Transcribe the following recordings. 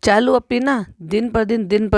चालू अपी ना दिन पर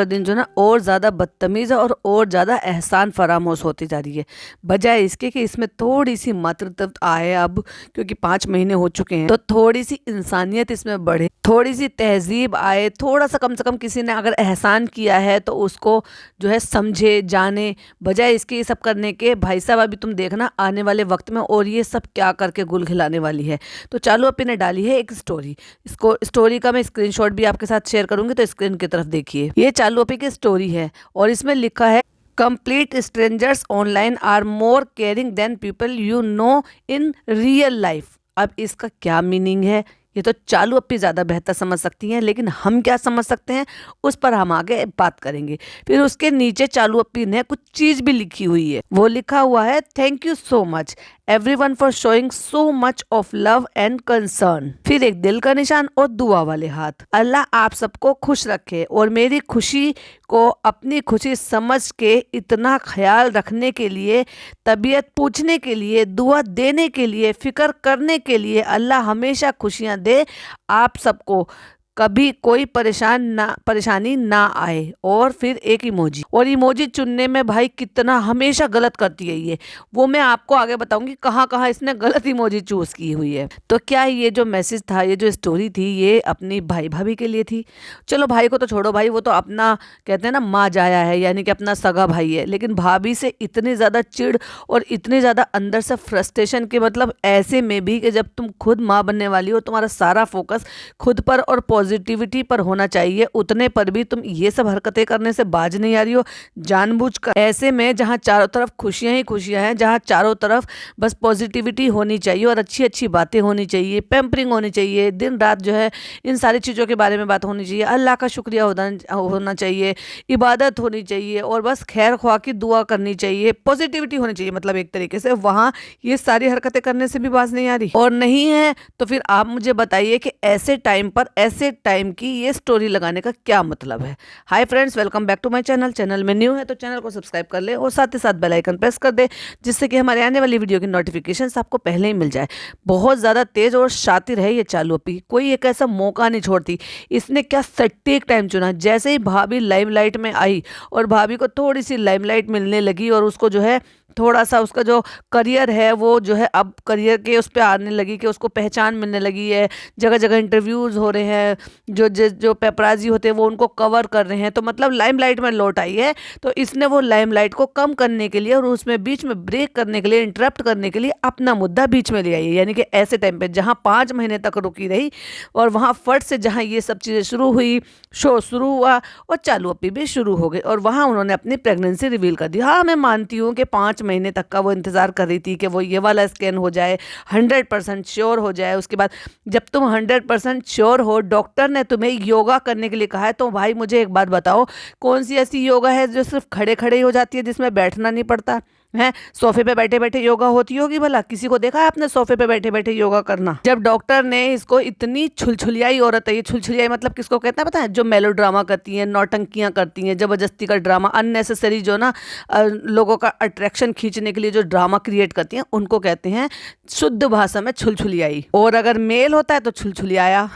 दिन जो ना और ज़्यादा बदतमीज़ है और ज़्यादा एहसान फरामोश होती जा रही है। बजाय इसके कि इसमें थोड़ी सी मातृत्व आए अब, क्योंकि 5 महीने हो चुके हैं, तो थोड़ी सी इंसानियत इसमें बढ़े, थोड़ी सी तहजीब आए, थोड़ा सा कम से कम किसी ने अगर एहसान किया है तो उसको जो है समझे जाने। बजाय इसके ये सब करने के भाई साहब अभी तुम देखना आने वाले वक्त में और ये सब क्या करके गुल खिलाने वाली है। तो चालू अपी ने डाली है एक स्टोरी। इसको स्टोरी का मैं स्क्रीनशॉट भी आपके साथ शेयर करूंगी, तो स्क्रीन की तरफ देखिए। ये चालू अपी की स्टोरी है और इसमें लिखा है, complete strangers online are more caring than people you know in real life. अब इसका क्या मीनिंग है ये तो चालू अपी ज़्यादा बेहतर समझ सकती हैं, लेकिन हम क्या समझ सकते हैं उस पर हम आगे बात करेंगे। फिर उसके नीचे चालू अपी ने कुछ चीज़ भी लिखी हुई है। वो लिखा हुआ है, thank you so much everyone for showing so much of love and concern. फिर एक दिल का निशान और दुआ वाले हाथ। अल्लाह आप सबको खुश रखे और मेरी खुशी को अपनी खुशी समझ के इतना ख्याल रखने के लिए, तबीयत पूछने के लिए, दुआ देने के लिए, फिक्र करने के लिए अल्लाह हमेशा खुशियां दे आप सबको, कभी कोई परेशानी ना आए। और फिर एक इमोजी, और इमोजी चुनने में भाई कितना हमेशा गलत करती है ये, वो मैं आपको आगे बताऊंगी कहाँ कहाँ इसने गलत इमोजी चूज की हुई है। तो क्या ये जो मैसेज था, ये जो स्टोरी थी, ये अपनी भाई भाभी के लिए थी। चलो भाई को तो छोड़ो, भाई वो तो अपना कहते हैं ना माँ जाया है, यानी कि अपना सगा भाई है। लेकिन भाभी से इतनी ज़्यादा चिढ़ और इतनी ज़्यादा अंदर से फ्रस्ट्रेशन के, मतलब ऐसे में भी कि जब तुम खुद माँ बनने वाली हो, तुम्हारा सारा फोकस खुद पर और पॉजिटिविटी पर होना चाहिए, उतने पर भी तुम ये सब हरकतें करने से बाज नहीं आ रही हो जानबूझकर। ऐसे में जहाँ चारों तरफ खुशियां ही खुशियां हैं, जहाँ चारों तरफ बस पॉजिटिविटी होनी चाहिए और अच्छी अच्छी बातें होनी चाहिए, पैम्परिंग होनी चाहिए, दिन रात जो है इन सारी चीज़ों के बारे में बात होनी चाहिए, अल्लाह का शुक्रिया होना चाहिए, इबादत होनी चाहिए और बस खैर ख्वाह की दुआ करनी चाहिए, पॉजिटिविटी होनी चाहिए, मतलब एक तरीके से वहाँ ये सारी हरकतें करने से भी बाज नहीं आ रही और नहीं है। तो फिर आप मुझे बताइए कि ऐसे टाइम पर ऐसे टाइम की ये स्टोरी लगाने का क्या मतलब है। Hi friends, welcome back to my channel. Channel में न्यू है तो चैनल को सब्सक्राइब कर ले और साथ ही साथ बेल आइकन प्रेस कर दे, जिससे कि हमारे आने वाली वीडियो की नोटिफिकेशंस आपको पहले ही मिल जाए। बहुत ज़्यादा तेज और शातिर है ये चालू अपी, कोई एक ऐसा मौका नहीं छोड़ती। इसने क्या सटीक टाइम चुना। जैसे ही भाभी लाइमलाइट में आई और भाभी को थोड़ी सी लाइमलाइट मिलने लगी और उसको जो है थोड़ा सा उसका जो करियर है वो जो है अब करियर के उस पर आने लगी, कि उसको पहचान मिलने लगी है, जगह जगह इंटरव्यूज़ हो रहे हैं, जो पेपराजी होते हैं वो उनको कवर कर रहे हैं, तो मतलब लाइमलाइट में लौट आई है। तो इसने वो लाइमलाइट को कम करने के लिए और उसमें बीच में ब्रेक करने के लिए, इंटरप्ट करने के लिए अपना मुद्दा बीच में ले आई है। यानी कि ऐसे टाइम पे जहाँ 5 महीने तक रुकी रही और वहाँ फट से जहाँ ये सब चीज़ें शुरू हुई, शो शुरू हुआ और चालू अपी भी शुरू हो गई और वहाँ उन्होंने अपनी प्रेगनेंसी रिवील कर दी। हाँ, मैं मानती हूँ कि 5 महीने तक का वो इंतज़ार कर रही थी कि वो ये वाला स्कैन हो जाए, 100% श्योर हो जाए। उसके बाद जब तुम 100% श्योर हो, डॉक्टर ने तुम्हें योगा करने के लिए कहा है, तो भाई मुझे एक बात बताओ, कौन सी ऐसी योगा है जो सिर्फ खड़े खड़े ही हो जाती है, जिसमें बैठना नहीं पड़ता है? सोफे पे बैठे बैठे योगा होती होगी भला? किसी को देखा है आपने सोफे पे बैठे बैठे योगा करना? जब डॉक्टर ने इसको, इतनी छुलछुलियाई औरत है ये, छुलछुलियाई मतलब किसको कहते हैं पता है? जो मेलो ड्रामा करती हैं, नौटंकियां करती हैं, जबरदस्ती का ड्रामा, अननेसेसरी जो ना लोगों का अट्रैक्शन खींचने के लिए जो ड्रामा क्रिएट करती हैं, उनको कहते हैं शुद्ध भाषा में छुलछुलियाई। और अगर मेल होता है तो छुलछुलियाया।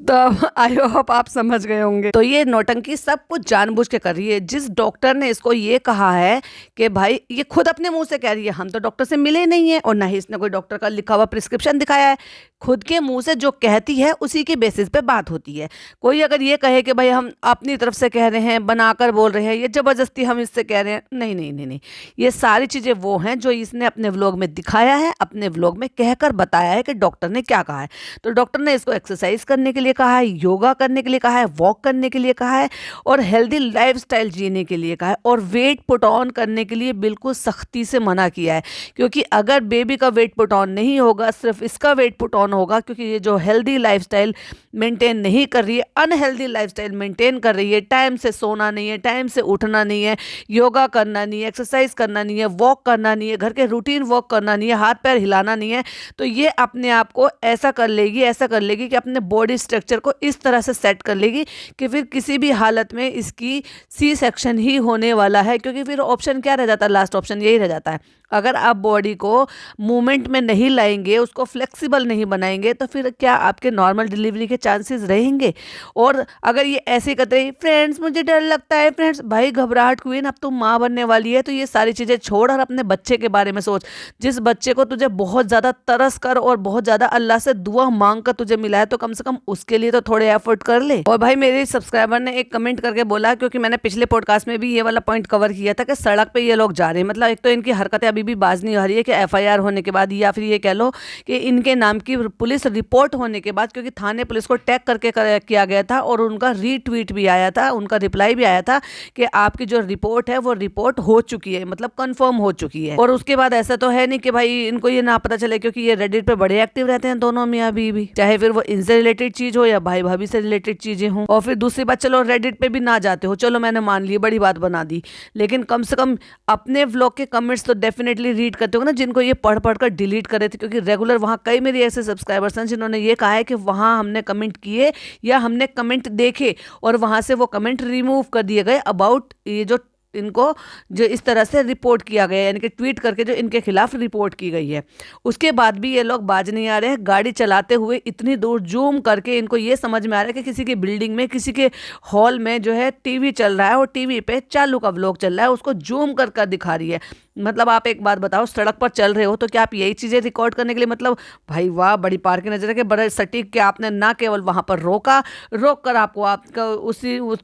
तो आई होप आप समझ गए होंगे। तो ये नौटंकी सब कुछ जानबूझ के कर रही है। जिस डॉक्टर ने इसको ये कहा है कि भाई, ये खुद अपने मुंह से कह रही है, हम तो डॉक्टर से मिले नहीं है और ना ही इसने कोई डॉक्टर का लिखा हुआ प्रिस्क्रिप्शन दिखाया है। खुद के मुंह से जो कहती है उसी के बेसिस पे बात होती है। कोई अगर ये कहे कि भाई हम अपनी तरफ से कह रहे हैं, बनाकर बोल रहे हैं, ये जबरदस्ती हम इससे कह रहे हैं, नहीं नहीं नहीं नहीं, ये सारी चीज़ें वो हैं जो इसने अपने व्लॉग में दिखाया है, अपने व्लॉग में कहकर बताया है कि डॉक्टर ने क्या कहा है। तो डॉक्टर ने इसको एक्सरसाइज करने के लिए कहा है, योगा करने के लिए कहा है, वॉक करने के लिए कहा है और हेल्दी लाइफस्टाइल जीने के लिए कहा है और वेट पुट ऑन करने के लिए बिल्कुल सख्ती से मना किया है। क्योंकि अगर बेबी का वेट पुट ऑन नहीं होगा, सिर्फ इसका वेट पुट ऑन होगा, क्योंकि ये जो हेल्दी लाइफस्टाइल मेंटेन नहीं कर रही है, अनहेल्दी लाइफस्टाइल मेंटेन कर रही है, टाइम से सोना नहीं है, टाइम से उठना नहीं है, योगा करना नहीं है, एक्सरसाइज करना नहीं है, वॉक करना नहीं है, घर के रूटीन वॉक करना नहीं है, हाथ पैर हिलाना नहीं है, तो ये अपने आप को ऐसा कर लेगी कि अपने बॉडी स्ट्रक्चर को इस तरह से सेट कर लेगी कि फिर किसी भी हालत में इसकी सी सेक्शन ही होने वाला है। क्योंकि फिर ऑप्शन क्या रह जाता है? लास्ट ऑप्शन यही रह जाता है, अगर आप बॉडी को मूवमेंट में नहीं लाएंगे, उसको फ्लेक्सिबल नहीं बनाएंगे, तो फिर क्या आपके नॉर्मल डिलीवरी के चांसेस रहेंगे? और अगर ये ऐसे करते रहे, फ्रेंड्स मुझे डर लगता है, फ्रेंड्स, भाई घबराहट क्वीन, अब तुम माँ बनने वाली है तो ये सारी चीज़ें छोड़ और अपने बच्चे के बारे में सोच। जिस बच्चे को तुझे बहुत ज़्यादा तरस कर और बहुत ज़्यादा अल्लाह से दुआ मांग कर तुझे मिला है, तो कम से कम उसके लिए तो थोड़े एफर्ट कर ले। और भाई मेरे सब्सक्राइबर ने एक कमेंट करके बोला, क्योंकि मैंने पिछले पॉडकास्ट में भी ये वाला पॉइंट कवर किया था कि सड़क पे ये लोग जा रहे हैं, मतलब एक तो इनकी हरकतें अभी भी बाज नहीं आ रही है कि एफआईआर होने के बाद, या फिर ये कह लो कि इनके नाम की पुलिस रिपोर्ट होने के बाद, क्योंकि थाने पुलिस को टैग करके किया गया था और उनका रीट्वीट भी आया था, उनका रिप्लाई भी आया था कि आपकी जो रिपोर्ट है वो रिपोर्ट हो चुकी है, मतलब कंफर्म हो चुकी है। और उसके बाद ऐसा तो है नहीं कि भाई इनको ये ना पता चले, क्योंकि ये रेडिट पे बड़े एक्टिव रहते हैं दोनों मियाँ बीवी, चाहे फिर वो इनसे रिलेटेड चीज हो या भाई भाभी से रिलेटेड चीजें हों। और फिर दूसरी बात, चलो रेडिट पे भी ना जाते हो, चलो मैंने मान ली, बड़ी बात बना दी, लेकिन कम से कम अपने व्लॉग के कमेंट्स तो डेफिनेटली रीड करते हो ना, जिनको ये पढ़ पढ़ कर डिलीट करे थे, क्योंकि रेगुलर वहाँ कई मेरे ऐसे सब्सक्राइबर्स हैं जिन्होंने ये कहा है कि वहाँ हमने कमेंट किए या हमने कमेंट देखे और वहाँ से वो कमेंट रिमूव कर दिए गए अबाउट ये जो इनको जो इस तरह से रिपोर्ट किया गया है, यानी कि ट्वीट करके जो इनके खिलाफ रिपोर्ट की गई है। उसके बाद भी ये लोग बाज नहीं आ रहे हैं। गाड़ी चलाते हुए इतनी दूर जूम करके इनको ये समझ में आ रहा है कि किसी की बिल्डिंग में, किसी के हॉल में जो है टीवी चल रहा है और टीवी पे चालू का व्लॉग चल रहा है, उसको जूम कर कर दिखा रही है। मतलब आप एक बात बताओ, सड़क पर चल रहे हो तो क्या आप यही चीज़ें रिकॉर्ड करने के लिए, मतलब भाई वाह, बड़ी पार की नजर है कि बड़े सटीक के आपने ना केवल वहाँ पर रोक कर आपको आपका उस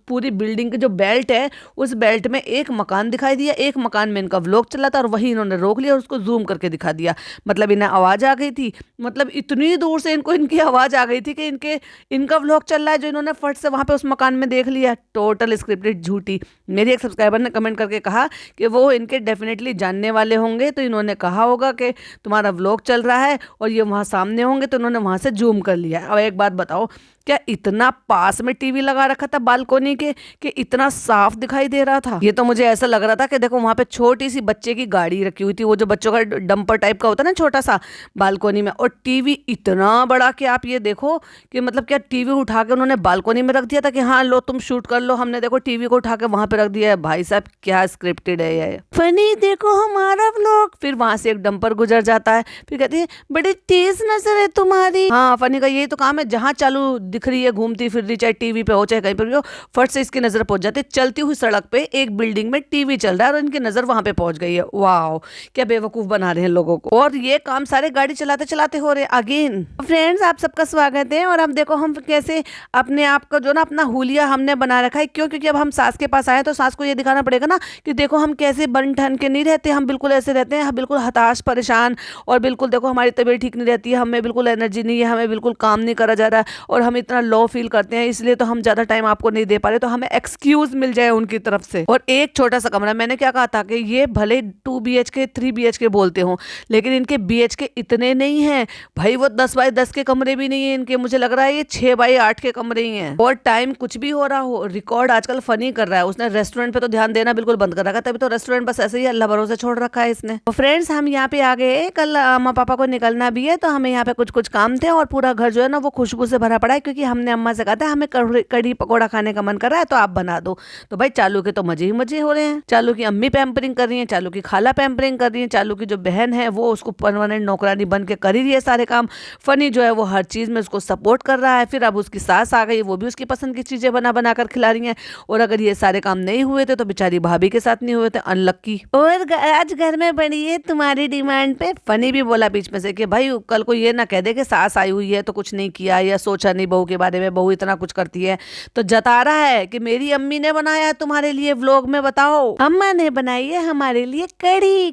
पूरी बिल्डिंग की जो बेल्ट है, उस बेल्ट में एक मकान दिखाई दिया, एक मकान में इनका व्लॉग चला था और वही इन्होंने रोक लिया और उसको जूम करके दिखा दिया। मतलब इन्हें आवाज़ आ गई थी, मतलब इतनी दूर से इनको इनकी आवाज़ आ गई थी कि इनका व्लॉग चल रहा है जो इन्होंने फट से वहाँ पे उस मकान में देख लिया। टोटल स्क्रिप्टेड झूठी। मेरी एक सब्सक्राइबर ने कमेंट करके कहा कि वो इनके डेफिनेटली जानने वाले होंगे, तो इन्होंने कहा होगा कि तुम्हारा व्लॉग चल रहा है और ये वहाँ सामने होंगे, तो इन्होंने वहाँ से जूम कर लिया। अब एक बात बताओ, क्या इतना पास में टीवी लगा रखा था बालकोनी के कि इतना साफ दिखाई दे रहा था? ये तो मुझे ऐसा लग रहा था कि देखो वहां पे छोटी सी बच्चे की गाड़ी रखी हुई थी, वो जो बच्चों का डंपर टाइप का होता है ना छोटा सा, बालकोनी में, और टीवी इतना बड़ा कि आप ये देखो कि मतलब क्या टीवी उठा के उन्होंने बालकोनी में रख दिया था कि हाँ लो तुम शूट कर लो, हमने देखो टीवी को उठा के वहां पे रख दिया है। भाई साहब क्या स्क्रिप्टेड है ये। फनी देखो हमारा व्लॉग। फिर वहां से एक डंपर गुजर जाता है, फिर कहती है बड़ी तेज नजर है तुम्हारी। हाँ, फनी का यही तो काम है, जहां चालू दिख रही है घूमती फिर रही, चाहे टीवी पे हो चाहे कहीं पर भी हो, फट से इसकी नजर पहुंच जाती है। चलती हुई सड़क पे एक बिल्डिंग में टीवी चल रहा है और इनकी नजर वहां पे पहुंच गई है। वाह, क्या बेवकूफ बना रहे हैं लोगों को। और ये काम सारे गाड़ी चलाते चलाते हो रहे हैं। अगेन फ्रेंड्स, आप सबका स्वागत है। और अब देखो हम कैसे अपने आप का जो ना अपना हुलिया हमने बना रखा है। क्यों? क्योंकि अब हम सास के पास आए तो सास को ये दिखाना पड़ेगा ना कि देखो हम कैसे बन ठन के नहीं रहते, हम बिल्कुल ऐसे रहते हैं, हम बिल्कुल हताश परेशान, और बिल्कुल देखो हमारी तबीयत ठीक नहीं रहती है, हमें बिल्कुल एनर्जी नहीं है, हमें बिल्कुल काम नहीं करा जा रहा है और हम इतना लो फील करते हैं, इसलिए तो हम ज्यादा टाइम आपको नहीं दे पा रहे, तो हमें एक्सक्यूज मिल जाए उनकी तरफ से। और एक छोटा सा कमरा, मैंने क्या कहा था कि ये भले 2 BHK 3 BHK बोलते हो, लेकिन इनके BHK इतने नहीं है भाई, वो 10 बाय 10 के कमरे भी नहीं है इनके, मुझे लग रहा है ये 6 बाय 8 के कमरे ही हैं। और टाइम कुछ भी हो रहा हो, रिकॉर्ड आजकल फनी कर रहा है। उसने रेस्टोरेंट पे तो ध्यान देना बिल्कुल बंद कर रखा, तभी तो रेस्टोरेंट बस ऐसे ही अल्लाह भरोसे छोड़ रखा है इसने। तो फ्रेंड्स, हम यहाँ पे आ गए, कल अम्मा पापा को निकलना भी है, तो हमें यहाँ पे कुछ कुछ काम थे और पूरा घर जो है ना वो खुशबू से भरा पड़ा है, क्योंकि हमने अम्मा से कहा था हमें कढ़ी पकौड़ा खाने का मन कर रहा है तो आप बना दो। तो भाई चालू के तो मजे ही मजे हो रहे हैं। चालू की अम्मी पैम्परिंग कर रही है, चालू की खाला पैम्परिंग कर रही है, चालू की जो बहन है वो उसको परमानेंट नौकरानी बन के कर ही रही है सारे काम। फनी जो है वो हर चीज में उसको सपोर्ट कर रहा है। फिर अब उसकी सास आ गई, वो भी उसकी पसंद की चीजें बना बना कर खिला रही है। और अगर ये सारे काम नहीं हुए थे तो बेचारी भाभी के साथ नहीं हुए थे, अनलक्की। और आज घर में बनी है तुम्हारी डिमांड पे। फनी भी बोला बीच में से कि भाई कल को ये ना कह दे कि सास आई हुई है तो कुछ नहीं किया या सोचा नहीं बहू के बारे में, बहू इतना कुछ करती है। तो जता रहा है कि मेरी अम्मी ने बनाया तुम्हारे लिए व्लॉग में, बताओ। अम्मा ने बनाई है हमारे लिए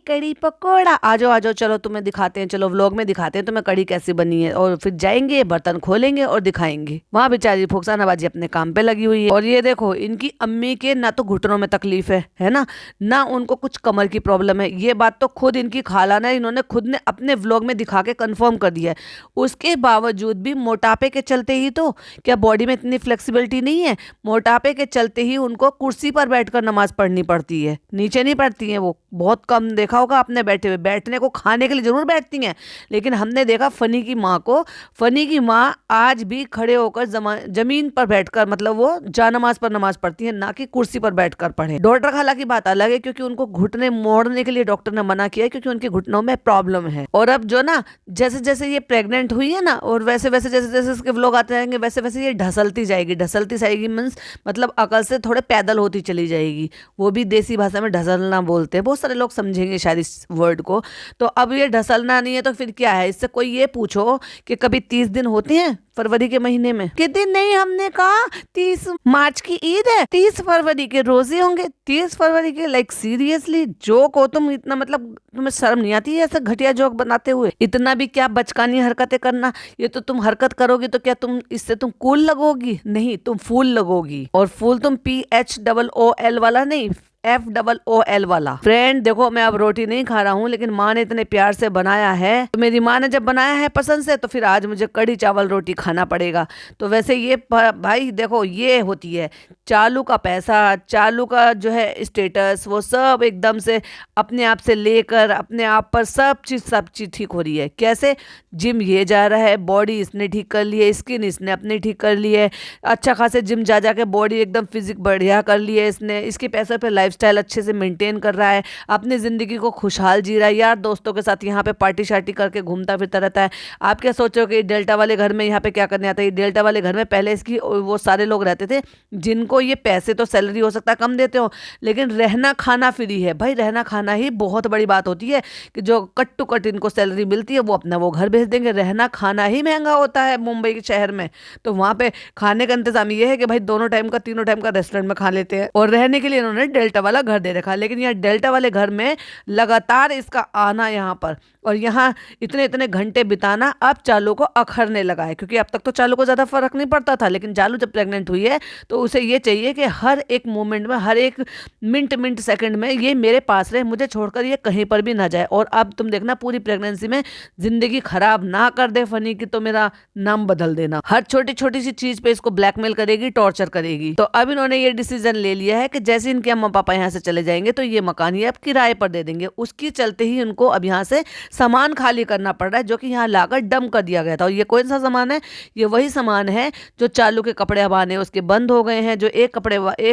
कढ़ी पकौड़ा। आ जाओ चलो तुम्हें दिखाते हैं, चलो व्लॉग में दिखाते हैं तुम्हें कढ़ी कैसे बनी है। और फिर जाएंगे बर्तन खोलेंगे और दिखाएंगे। वहाँ बेचारी फुकसाना बाजी अपने काम पे लगी हुई है। और ये देखो इनकी अम्मी के ना तो घुटनों में तकलीफ है ना उनको कुछ कमर की प्रॉब्लम है। ये बात तो खुद इनकी खाला ने, इन्होंने खुद ने अपने व्लॉग में दिखा के कंफर्म कर दिया है। उसके बावजूद भी मोटापे के चलते ही तो, क्या बॉडी में इतनी फ्लेक्सिबिलिटी नहीं है? मोटापे के चलते ही उनको कुर्सी पर बैठकर नमाज पढ़नी पड़ती है, नीचे नहीं पढ़ती हैं। वो बहुत कम देखा होगा आपने बैठे हुए, बैठने को खाने के लिए जरूर बैठती हैं, लेकिन हमने देखा फनी की माँ को, फनी की माँ आज भी खड़े होकर जमीन पर बैठकर, मतलब वो जानमाज पर नमाज पढ़ती है, ना कि कुर्सी पर बैठकर पढ़े। डॉक्टर खाला की बात अलग है, क्योंकि उनको घुटने मोड़ने के लिए डॉक्टर ने मना किया है, क्योंकि उनके घुटनों में प्रॉब्लम है। और अब जो ना जैसे जैसे ये प्रेग्नेंट हुई है ना, और वैसे वैसे जैसे जैसे इसके व्लॉग आते रहेंगे, वैसे वैसे ये ढसलती जाएगी। ढसलती जाएगी मीन्स मतलब अकल से थोड़े पैदल होती चली जाएगी। वो भी देसी भाषा में ढसलना बोलते हैं, बहुत सारे लोग समझेंगे शायद इस वर्ड को। तो अब ये ढसलना नहीं है तो फिर क्या है? इससे कोई ये पूछो कि कभी 30 दिन होते हैं फरवरी के महीने में? कितने नहीं, हमने कहा 30 मार्च की ईद है, 30 फरवरी के रोजे होंगे, 30 फरवरी के। लाइक सीरियसली जोक हो तुम इतना, मतलब तुम्हें शर्म नहीं आती है ऐसा घटिया जोक बनाते हुए? इतना भी क्या बचकानी हरकतें करना? ये तो तुम हरकत करोगी तो क्या तुम इससे तुम कूल लगोगी? नहीं, तुम फूल लगोगी। और फूल तुम PHOOL वाला नहीं, FOOL वाला। फ्रेंड देखो, मैं अब रोटी नहीं खा रहा हूँ, लेकिन माँ ने इतने प्यार से बनाया है, तो मेरी माँ ने जब बनाया है पसंद से, तो फिर आज मुझे कढ़ी चावल रोटी खाना पड़ेगा। तो वैसे ये भाई देखो, ये होती है चालू का पैसा, चालू का जो है स्टेटस, वो सब एकदम से अपने आप से लेकर अपने आप पर सब चीज ठीक हो रही है। कैसे? जिम ये जा रहा है, बॉडी इसने ठीक कर ली है, स्किन इसने अपनी ठीक कर ली है, अच्छा खासे जिम जा के बॉडी एकदम फिजिक बढ़िया कर ली है इसने, इसके पैसे पे लाइफस्टाइल अच्छे से मेंटेन कर रहा है, अपनी ज़िंदगी को खुशहाल जी रहा है, यार दोस्तों के साथ यहाँ पे पार्टी शार्टी करके घूमता फिरता रहता है। आप क्या सोचोगे डेल्टा वाले घर में यहाँ पे क्या करने आता है? डेल्टा वाले घर में पहले इसकी वो सारे लोग रहते थे जिनको ये पैसे तो सैलरी हो सकता है कम देते हो, लेकिन रहना खाना फ्री है। भाई रहना खाना ही बहुत बड़ी बात होती है, कि जो कट टू कट इनको सैलरी मिलती है वो अपना वो घर भेज देंगे। रहना खाना ही महंगा होता है मुंबई के शहर में, तो वहाँ पे खाने का इंतजाम ये है कि भाई दोनों टाइम का तीनों टाइम का रेस्टोरेंट में खा लेते हैं। और रहने के लिए इन्होंने डेल्टा वाला घर दे रखा है, लेकिन यहाँ डेल्टा वाले घर में लगातार इसका आना यहाँ पर और यहाँ इतने इतने घंटे बिताना अब चालू को अखरने लगा है। क्योंकि अब तक तो चालू को ज़्यादा फर्क नहीं पड़ता था, लेकिन चालू जब प्रेग्नेंट हुई है तो उसे ये चाहिए कि हर एक मोमेंट में, हर एक मिनट सेकंड में ये मेरे पास रहे, मुझे छोड़कर ये कहीं पर भी ना जाए। और अब तुम देखना पूरी प्रेगनेंसी में ज़िंदगी खराब ना कर दे फनी की, तो मेरा नाम बदल देना। हर छोटी छोटी सी चीज़ पे इसको ब्लैकमेल करेगी, टॉर्चर करेगी। तो अब इन्होंने ये डिसीजन ले लिया है कि जैसे इनके अम्मा पापा यहाँ से चले जाएंगे तो ये मकान ये अब किराए पर दे देंगे। उसकी चलते ही उनको अब यहाँ से सामान खाली करना पड़ रहा है, जो कि यहाँ लाकर डंप कर दिया गया था। और ये कौन सा सामान है? ये वही सामान है जो चालू के कपड़े अब आने उसके बंद हो गए हैं, जो एक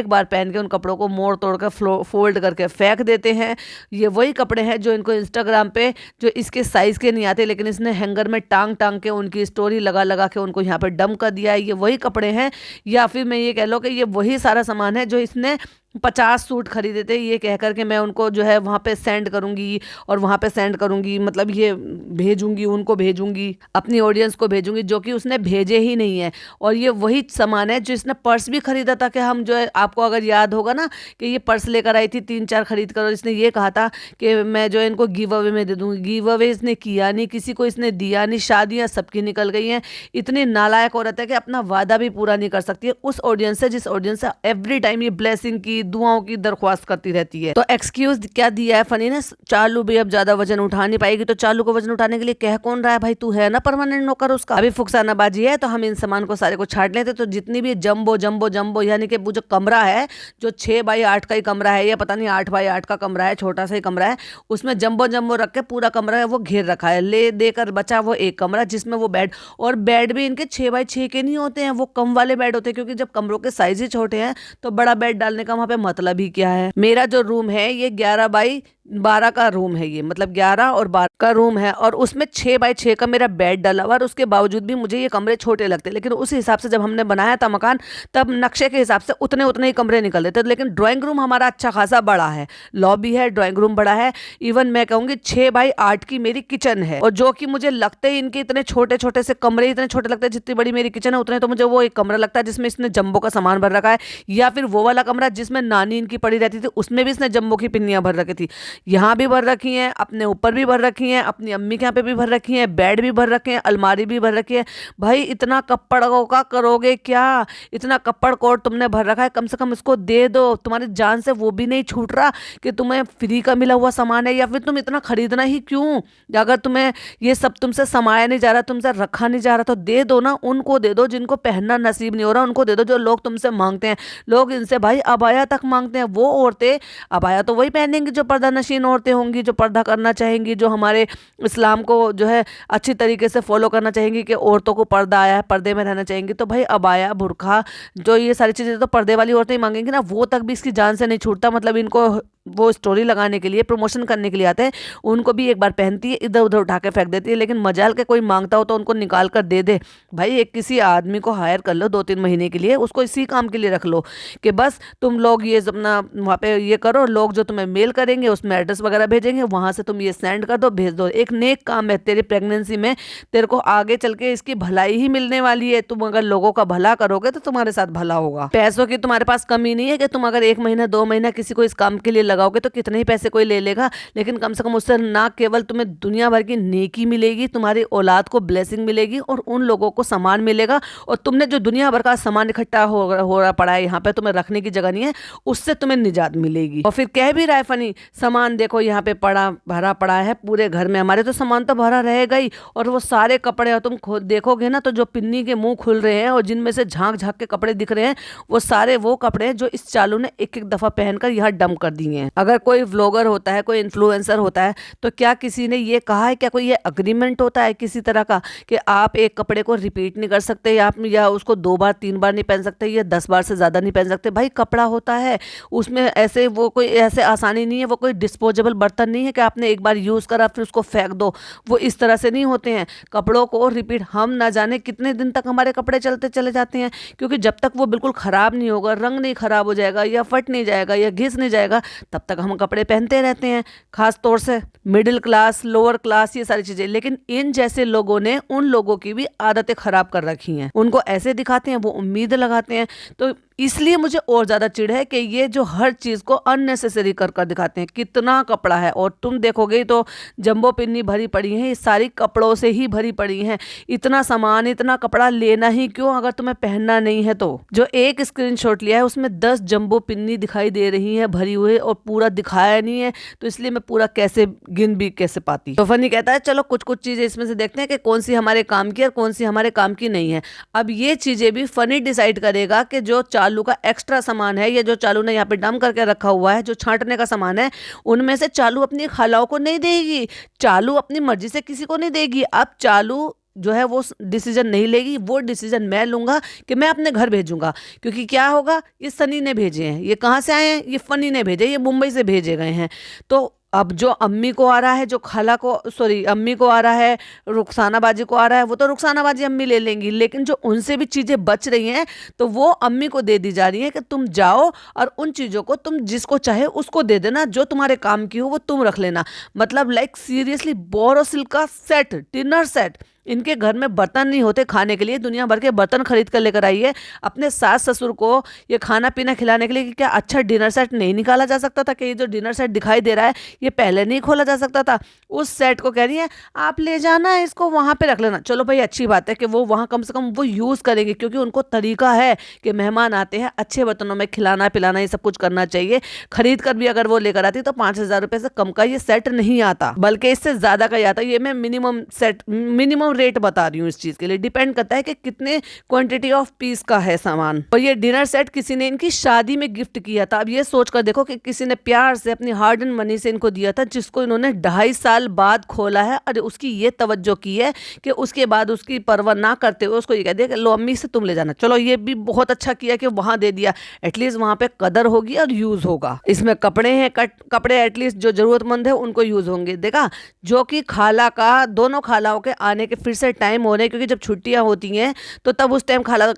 बार पहन के उन कपड़ों को मोड़ तोड़ कर फोल्ड करके फेंक देते हैं। ये वही कपड़े हैं जो इनको इंस्टाग्राम पे जो इसके साइज के नहीं आते, लेकिन इसने हैंगर में टांग के उनकी स्टोरी लगा के उनको यहाँ पे डंप कर दिया है। ये वही कपड़े हैं, या फिर मैं ये कह लो कि ये वही सारा सामान है जो इसने 50 सूट खरीदे थे, ये कह कर के मैं उनको जो है वहाँ पे सेंड करूँगी और वहाँ पे सेंड करूँगी, मतलब ये भेजूँगी, उनको भेजूँगी, अपनी ऑडियंस को भेजूँगी, जो कि उसने भेजे ही नहीं है। और ये वही सामान है जो इसने पर्स भी खरीदा था, कि हम जो है, आपको अगर याद होगा ना कि ये पर्स लेकर आई थी 3-4 खरीद कर, और इसने ये कहा था कि मैं जो है इनको गिव अवे में दे दूँगी। गिव अवे इसने किया नहीं, किसी को इसने दिया नहीं, शादियाँ सबकी निकल गई हैं। इतनी नालायक औरत है कि अपना वादा भी पूरा नहीं कर सकती है उस ऑडियंस से जिस ऑडियंस से एवरी टाइम ये ब्लेसिंग की, दुआओं की दरख्वास्त करती रहती है। तो एक्सक्यूज क्या दिया है फनी ने? चालू भी अब ज्यादा वजन उठा नहीं पाएगी, तो चालू को वजन उठाने के लिए कह कौन रहा है? भाई तू है ना परमानेंट नौकर उसका। अभी फुकसानाबाजी है तो हम इन सामान को सारे को छाट लेते, तो जितनी भी जंबो जंबो जंबो यानी कि वो जो कमरा है, जो 6x8 का ही कमरा है, या पता नहीं 8x8 का कमरा है, छोटा सा ही कमरा है, उसमें जंबो जंबो रख के पूरा कमरा है वो घेर रखा है। ले देकर बचा वो एक कमरा जिसमें वो बेड, और बेड भी इनके 6x6 के नहीं होते हैं, वो कम वाले बेड होते हैं, क्योंकि जब कमरों के साइज ही छोटे हैं तो बड़ा बेड डालने का वहां पे मतलब ही क्या है। मेरा जो रूम है ये 11x12 का रूम है, ये मतलब 11 और 12 का रूम है, और उसमें 6x6 का मेरा बेड डला हुआ, और उसके बावजूद भी मुझे ये कमरे छोटे लगते। लेकिन उस हिसाब से जब हमने बनाया था मकान, तब नक्शे के हिसाब से उतने उतने ही कमरे निकल रहे थे। लेकिन ड्राइंग रूम हमारा अच्छा खासा बड़ा है, लॉबी है, ड्राइंग रूम बड़ा है, इवन मैं कहूँगी 6x8 की मेरी किचन है। और जो कि मुझे लगते ही इनके इतने छोटे छोटे से कमरे इतने छोटे लगते हैं, जितनी बड़ी मेरी किचन है उतने तो मुझे वो एक कमरा लगता है जिसमें इसने जंबो का सामान भर रखा है, या फिर वो वाला कमरा जिसमें नानी इनकी पड़ी रहती थी, उसमें भी इसने जंबो की पिन्नियां भर रखी थी। यहाँ भी भर रखी हैं, अपने ऊपर भी भर रखी हैं, अपनी अम्मी के यहाँ पे भी भर रखी हैं, बेड भी भर रखे हैं, अलमारी भी भर रखी है। भाई इतना कपड़ों का करोगे क्या? इतना कपड़ कोट तुमने भर रखा है, कम से कम इसको दे दो। तुम्हारी जान से वो भी नहीं छूट रहा कि तुम्हें फ्री का मिला हुआ सामान है, या फिर तुम इतना खरीदना ही क्यों? अगर तुम्हें ये सब तुमसे समाया नहीं जा रहा, तुमसे रखा नहीं जा रहा, तो दे दो ना, उनको दे दो जिनको पहनना नसीब नहीं हो रहा, उनको दे दो। जो लोग तुमसे मांगते हैं, लोग इनसे भाई अबाया तक मांगते हैं, वो औरतें अबाया तो वही पहनेंगी जो पर्दा नशीन औरतें होंगी, जो पर्दा करना चाहेंगी, जो हमारे इस्लाम को जो है अच्छी तरीके से फॉलो करना चाहेंगी कि औरतों को पर्दा आया है, पर्दे में रहना चाहेंगी। तो भाई अबाया, बुरखा, जो ये सारी चीज़ें तो पर्दे वाली औरतें ही मांगेंगी ना, वो तक भी इसकी जान से नहीं छूटता। मतलब इनको वो स्टोरी लगाने के लिए, प्रमोशन करने के लिए आते हैं, उनको भी एक बार पहनती है, इधर उधर उठा के फेंक देती है। लेकिन मजाल के कोई मांगता हो तो उनको निकाल कर दे दे। भाई एक किसी आदमी को हायर कर लो 2-3 महीने के लिए, उसको इसी काम के लिए रख लो कि बस तुम लोग ये अपना वहाँ पे ये करो, लोग जो तुम्हें मेल करेंगे उसमें एड्रेस वगैरह भेजेंगे, वहाँ से तुम ये सेंड कर दो, भेज दो। एक नेक काम है तेरी प्रेगनेंसी में, तेरे को आगे चल के इसकी भलाई ही मिलने वाली है। तुम अगर लोगों का भला करोगे तो तुम्हारे साथ भला होगा। पैसों की तुम्हारे पास कमी नहीं है कि तुम अगर 1 महीना 2 महीना किसी को इस काम के लिए लगाओगे तो कितने ही पैसे कोई ले लेगा, लेकिन कम से कम उससे ना केवल तुम्हें दुनिया भर की नेकी मिलेगी, तुम्हारी औलाद को ब्लेसिंग मिलेगी और उन लोगों को सामान मिलेगा। और तुमने जो दुनिया भर का सामान इकट्ठा हो रहा पड़ा है यहाँ पे, तुम्हें रखने की जगह नहीं है, उससे तुम्हें निजात मिलेगी। और फिर कह भी रहा है फनी, सामान देखो यहाँ पे पड़ा भरा पड़ा है पूरे घर में, हमारे तो सामान तो भरा रहेगा ही। और वो सारे कपड़े, और तुम खुद देखोगे ना तो जो पिन्नी के मुंह खुल रहे हैं और जिनमें से झांक झांक के कपड़े दिख रहे हैं, वो सारे वो कपड़े हैं जो इस चालू ने एक एक दफा पहनकर यहाँ डंप कर दिए हैं। अगर कोई व्लॉगर होता है, कोई इन्फ्लुएंसर होता है, तो क्या किसी ने ये कहा है, क्या कोई ये अग्रीमेंट होता है किसी तरह का कि आप एक कपड़े को रिपीट नहीं कर सकते, या उसको 2 बार 3 बार नहीं पहन सकते, या 10 बार से ज़्यादा नहीं पहन सकते? भाई कपड़ा होता है, उसमें ऐसे वो कोई ऐसे आसानी नहीं है, वो कोई डिस्पोजेबल बर्तन नहीं है कि आपने एक बार यूज़ करा फिर उसको फेंक दो। वो इस तरह से नहीं होते हैं। कपड़ों को रिपीट, हम ना जाने कितने दिन तक हमारे कपड़े चलते चले जाते हैं, क्योंकि जब तक वो बिल्कुल ख़राब नहीं होगा, रंग नहीं ख़राब हो जाएगा, या फट नहीं जाएगा, या घिस नहीं जाएगा, तब तक हम कपड़े पहनते रहते हैं। खास तौर से मिडिल क्लास, लोअर क्लास, ये सारी चीजें। लेकिन इन जैसे लोगों ने उन लोगों की भी आदतें खराब कर रखी हैं, उनको ऐसे दिखाते हैं, वो उम्मीद लगाते हैं। तो इसलिए मुझे और ज्यादा चिढ़ है कि ये जो हर चीज को अननेसेसरी कर कर दिखाते हैं। कितना कपड़ा है, और तुम देखोगे तो जंबो पिन्नी भरी पड़ी है, ये सारी कपड़ों से ही भरी पड़ी है। इतना सामान, इतना कपड़ा लेना ही क्यों अगर तुम्हें पहनना नहीं है तो? जो एक स्क्रीनशॉट लिया है उसमें 10 जंबो पिन्नी दिखाई दे रही है भरी हुई, और पूरा दिखाया नहीं है, तो इसलिए मैं पूरा कैसे गिन भी कैसे पाती। तो फनी कहता है चलो कुछ कुछ चीजें इसमें से देखते हैं कि कौन सी हमारे काम की और कौन सी हमारे काम की नहीं है। अब ये चीजें भी फनी डिसाइड करेगा कि जो चालू का एक्स्ट्रा सामान है, या जो चालू ने यहाँ पे डंप करके रखा हुआ है, जो छांटने का सामान है, उनमें से चालू अपनी खालाओं को नहीं देगी, चालू अपनी मर्जी से किसी को नहीं देगी। अब चालू जो है वो डिसीजन नहीं लेगी, वो डिसीजन मैं लूंगा कि मैं अपने घर भेजूंगा। क्योंकि क्या होगा, ये सनी ने भेजे हैं, ये कहाँ से आए हैं, ये फनी ने भेजे, ये मुंबई से भेजे गए हैं। तो अब जो अम्मी को आ रहा है, जो खाला को, सॉरी अम्मी को आ रहा है, रुखसाना बाजी को आ रहा है, वो तो रुखसाना बाजी अम्मी ले लेंगी। लेकिन जो उनसे भी चीज़ें बच रही हैं, तो वो अम्मी को दे दी जा रही है कि तुम जाओ और उन चीज़ों को तुम जिसको चाहे उसको दे देना, जो तुम्हारे काम की हो वो तुम रख लेना। मतलब लाइक सीरियसली बोरोसिल का सेट, डिनर सेट। इनके घर में बर्तन नहीं होते खाने के लिए, दुनिया भर के बर्तन खरीद कर लेकर आई है अपने सास ससुर को ये खाना पीना खिलाने के लिए। कि क्या अच्छा डिनर सेट नहीं निकाला जा सकता था? कि ये जो डिनर सेट दिखाई दे रहा है ये पहले नहीं खोला जा सकता था? उस सेट को कह रही है आप ले जाना, इसको वहाँ पे रख लेना। चलो भाई अच्छी बात है कि वो वहाँ कम से कम वो यूज़ करेंगे, क्योंकि उनको तरीका है कि मेहमान आते हैं अच्छे बर्तनों में खिलाना पिलाना, ये सब कुछ करना चाहिए। खरीद कर भी अगर वो लेकर आती तो 5,000 रुपये से कम का ये सेट नहीं आता, बल्कि इससे ज़्यादा का ही आता। ये मैं मिनिमम रेट बता रही हूँ इस चीज के लिए। डिपेंड करता है कि कितने क्वांटिटी ऑफ पीस का है सामान। और ये डिनर सेट किसी ने इनकी शादी में गिफ्ट किया था। अब ये सोचकर देखो कि किसी ने प्यार से अपनी हार्ड एंड मनी से इनको दिया था, जिसको इन्होंने 2.5 साल बाद खोला है। और उसकी ये तवज्जो की है कि उसके बाद उसकी परवाह ना करते हुए उसको ये कह दिया कि लो अम्मी से तुम ले जाना। चलो ये भी बहुत अच्छा किया कि वहां दे दिया, एटलीस्ट वहां पे कदर होगी और यूज होगा। इसमें कपड़े हैं, कपड़े एटलीस्ट जो जरूरतमंद है उनको यूज होंगे। देखा, जो कि खाला का, दोनों खालाओं के आने के फिर से टाइम हो रहे हैं, क्योंकि जब छुट्टियां होती हैं तो तब उस टाइम खाला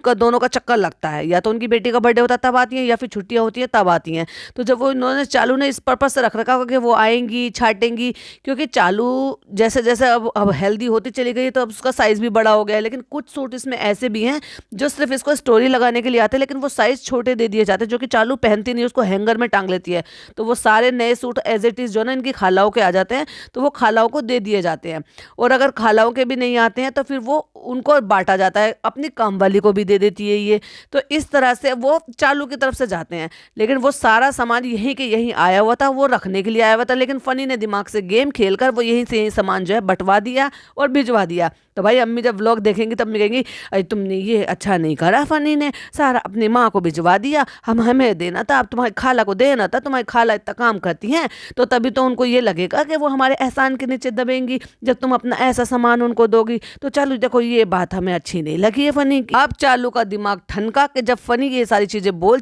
का दोनों का चक्कर लगता है, या तो उनकी बेटी का बर्थडे होता है तब आती हैं, या फिर छुट्टियां होती हैं तब आती हैं। तो जब वो इन्होंने चालू ने इस पर्पज से रख रखा होगा कि वो आएंगी छाटेंगी, क्योंकि चालू जैसे जैसे अब हेल्दी होती चली गई तो अब उसका साइज भी बड़ा हो गया है। लेकिन कुछ सूट इसमें ऐसे भी हैं जो सिर्फ इसको स्टोरी लगाने के लिए आते हैं, लेकिन वो साइज छोटे दे दिए जाते हैं, जो कि चालू पहनती नहीं, उसको हैंगर में टांग लेती है। तो वो सारे नए सूट एज इट इज जो ना इनकी खालाओं के आ जाते हैं, तो वो खालाओं को दे दिए जाते हैं। और अगर खालाओं के भी नहीं आते हैं तो फिर वो उनको बांटा जाता है, अपनी काम वाली को भी दे देती है ये। तो इस तरह से वो चालू की तरफ से जाते हैं। लेकिन वो सारा सामान यहीं के यहीं आया हुआ था, वो रखने के लिए आया हुआ था, लेकिन फनी ने दिमाग से गेम खेलकर वो यहीं से यहीं सामान जो है बंटवा दिया और भिजवा दिया। तो भाई अम्मी जब व्लॉग देखेंगी तब भी कहेंगी, अरे तुमने ये अच्छा नहीं करा, फनी ने सारा अपनी माँ को भिजवा दिया, हमें देना था, अब तुम्हारी खाला को देना था, तुम्हारी खाला इतना काम करती हैं तो तभी तो उनको ये लगेगा कि वो हमारे एहसान के नीचे दबेंगी जब तुम अपना ऐसा सामान उनको दोगी। तो चालू देखो ये बात हमें अच्छी नहीं लगी है फनी की। अब चालू का दिमाग ठनका कि जब फनी ये सारी चीजें बोल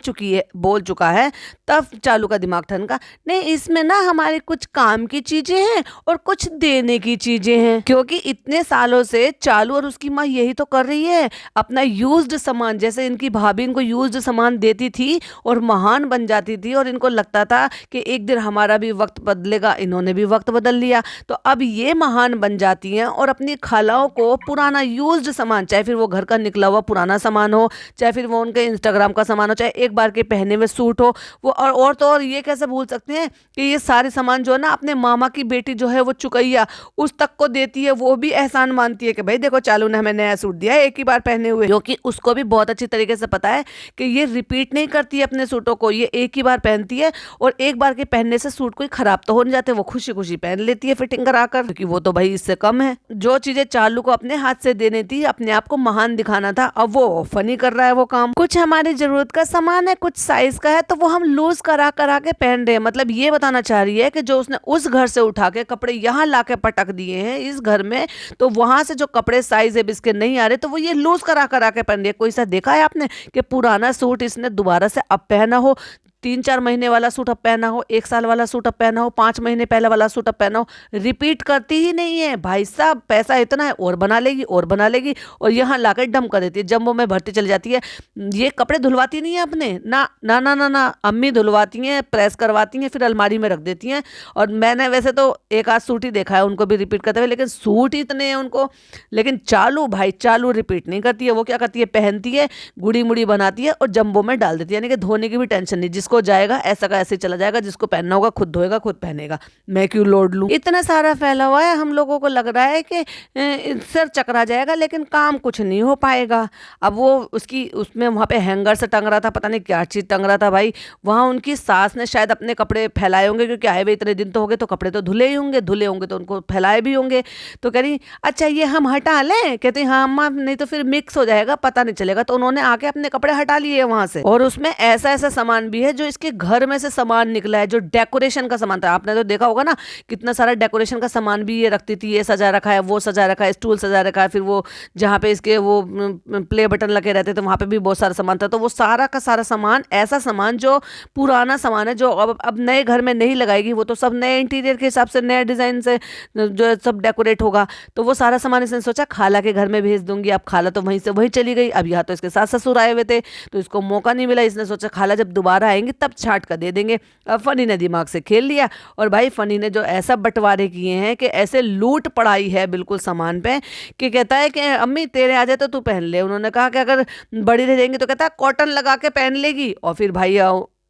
चुका है, तब चालू का दिमाग ठनका, नहीं इसमें ना हमारे कुछ काम की चीजें हैं और कुछ देने की चीजें हैं, क्योंकि इतने सालों से चालू और उसकी माँ यही तो कर रही है, अपना यूज्ड सामान, जैसे इनकी भाभी इनको यूज्ड सामान देती थी और महान बन जाती थी, और इनको लगता था कि एक दिन हमारा भी वक्त बदलेगा, इन्होंने भी वक्त बदल लिया, तो अब ये महान बन जाती हैं और अपनी खालाओं को पुराना यूज्ड सामान, चाहे फिर वो घर का निकला हुआ पुराना सामान हो, चाहे फिर वो उनके इंस्टाग्राम का सामान हो, चाहे एक बार के पहने हुए सूट हो, वो और तो और ये कैसे भूल सकते हैं कि ये सारे सामान जो है ना अपने मामा की बेटी जो है वो चुकैया उस तक को देती है, वो भी एहसान मानती है कि भाई देखो चालू ने हमें नया सूट दिया है एक ही बार पहने हुए, क्योंकि उसको भी बहुत अच्छी तरीके से पता है कि ये रिपीट नहीं करती है अपने सूटों को, ये एक ही बार पहनती है और एक बार के पहनने से सूट कोई खराब तो हो नहीं जाते, वो खुशी खुशी पहन लेती है फिटिंग कराकर, क्योंकि वो तो भाई इससे कम है। जो चीजें चालू को अपने हाथ से देनी थी, अपने आप को महान दिखाना था, अब वो फनी कर रहा है वो काम। कुछ हमारी जरूरत का सामान है, कुछ साइज का है, तो वो हम लूज करा करा के पहन रहे हैं। मतलब ये बताना चाह रही है कि जो उसने उस घर से उठा के कपड़े यहाँ ला के पटक दिए हैं इस घर में, तो वहां से जो कपड़े साइज है इसके नहीं आ रहे, तो वो ये लूज करा करा के पहन रही है। कोई सा देखा है आपने कि पुराना सूट इसने दोबारा से अब पहना हो, 3-4 महीने वाला सूट अब पहना हो, 1 साल वाला सूट अब पहना हो, 5 महीने पहले वाला सूट अब पहना हो, रिपीट करती ही नहीं है भाई साहब। पैसा इतना है और बना लेगी और बना लेगी और यहाँ लाकर डम कर देती है, जम्बो में भरती चली जाती है। ये कपड़े धुलवाती नहीं है अपने, ना ना ना ना ना, अम्मी धुलवाती हैं, प्रेस करवाती हैं, फिर अलमारी में रख देती हैं। और मैंने वैसे तो एक आध सूट ही देखा है उनको भी रिपीट करते हुए, लेकिन सूट ही इतने हैं उनको। लेकिन चालू भाई चालू रिपीट नहीं करती है, वो क्या करती है, पहनती है, गुड़ी मुड़ी बनाती है और जम्बो में डाल देती है, यानी कि धोने की भी टेंशन नहीं, जिसको जाएगा ऐसा का ऐसे चला जाएगा, जिसको पहनना होगा खुद धोएगा खुद पहनेगा, मैं क्यों लोड लूं। इतना सारा फैला हुआ है, हम लोगों को लग रहा है कि सर चकरा जाएगा, लेकिन काम कुछ नहीं हो पाएगा। अब वो उसमें वहां पे हैंगर से टंग रहा था, पता नहीं क्या चीज टंग रहा था भाई, वहां उनकी सास ने शायद अपने कपड़े फैलाए होंगे, क्योंकि आए हुए इतने दिन तो हो गए, तो कपड़े तो धुले होंगे तो उनको फैलाए भी होंगे। तो कह रही अच्छा ये हम हटा लें, कहते हाँ अम्मा नहीं तो फिर मिक्स हो जाएगा पता नहीं चलेगा। तो उन्होंने आके अपने कपड़े हटा लिए वहां से, और उसमें ऐसा ऐसा सामान भी है जो इसके घर में से सामान निकला है, जो डेकोरेशन का सामान था। आपने तो देखा होगा ना कितना सारा डेकोरेशन का सामान भी ये रखती थी, ये सजा रखा है, वो सजा रखा है, स्टूल सजा रखा है, फिर वो जहाँ पे इसके वो प्ले बटन लगे रहते थे वहां पे भी बहुत सारा सामान था। तो वो सारा का सारा सामान, ऐसा सामान जो पुराना सामान है, जो अब नए घर में नहीं लगाएगी, वो तो सब नए इंटीरियर के हिसाब से नए डिजाइन से जो सब डेकोरेट होगा। तो वो सारा सामान इसने सोचा खाला के घर में भेज दूंगी। अब खाला तो वहीं से वहीं चली गई, अब यहाँ तो इसके सास ससुर आए हुए थे, तो इसको मौका नहीं मिला। इसने सोचा खाला जब दोबारा आएंगे तब छाट कर दे देंगे। अब फनी ने दिमाग से खेल लिया, और भाई फनी ने जो ऐसा बंटवारे किए हैं कि ऐसे लूट पड़ाई है बिल्कुल सामान पे, कि कहता है कि अम्मी तेरे आ जाए तो तू पहन ले। उन्होंने कहा कि अगर बड़ी रह जाएंगी तो कहता है कॉटन लगा के पहन लेगी, और फिर भाई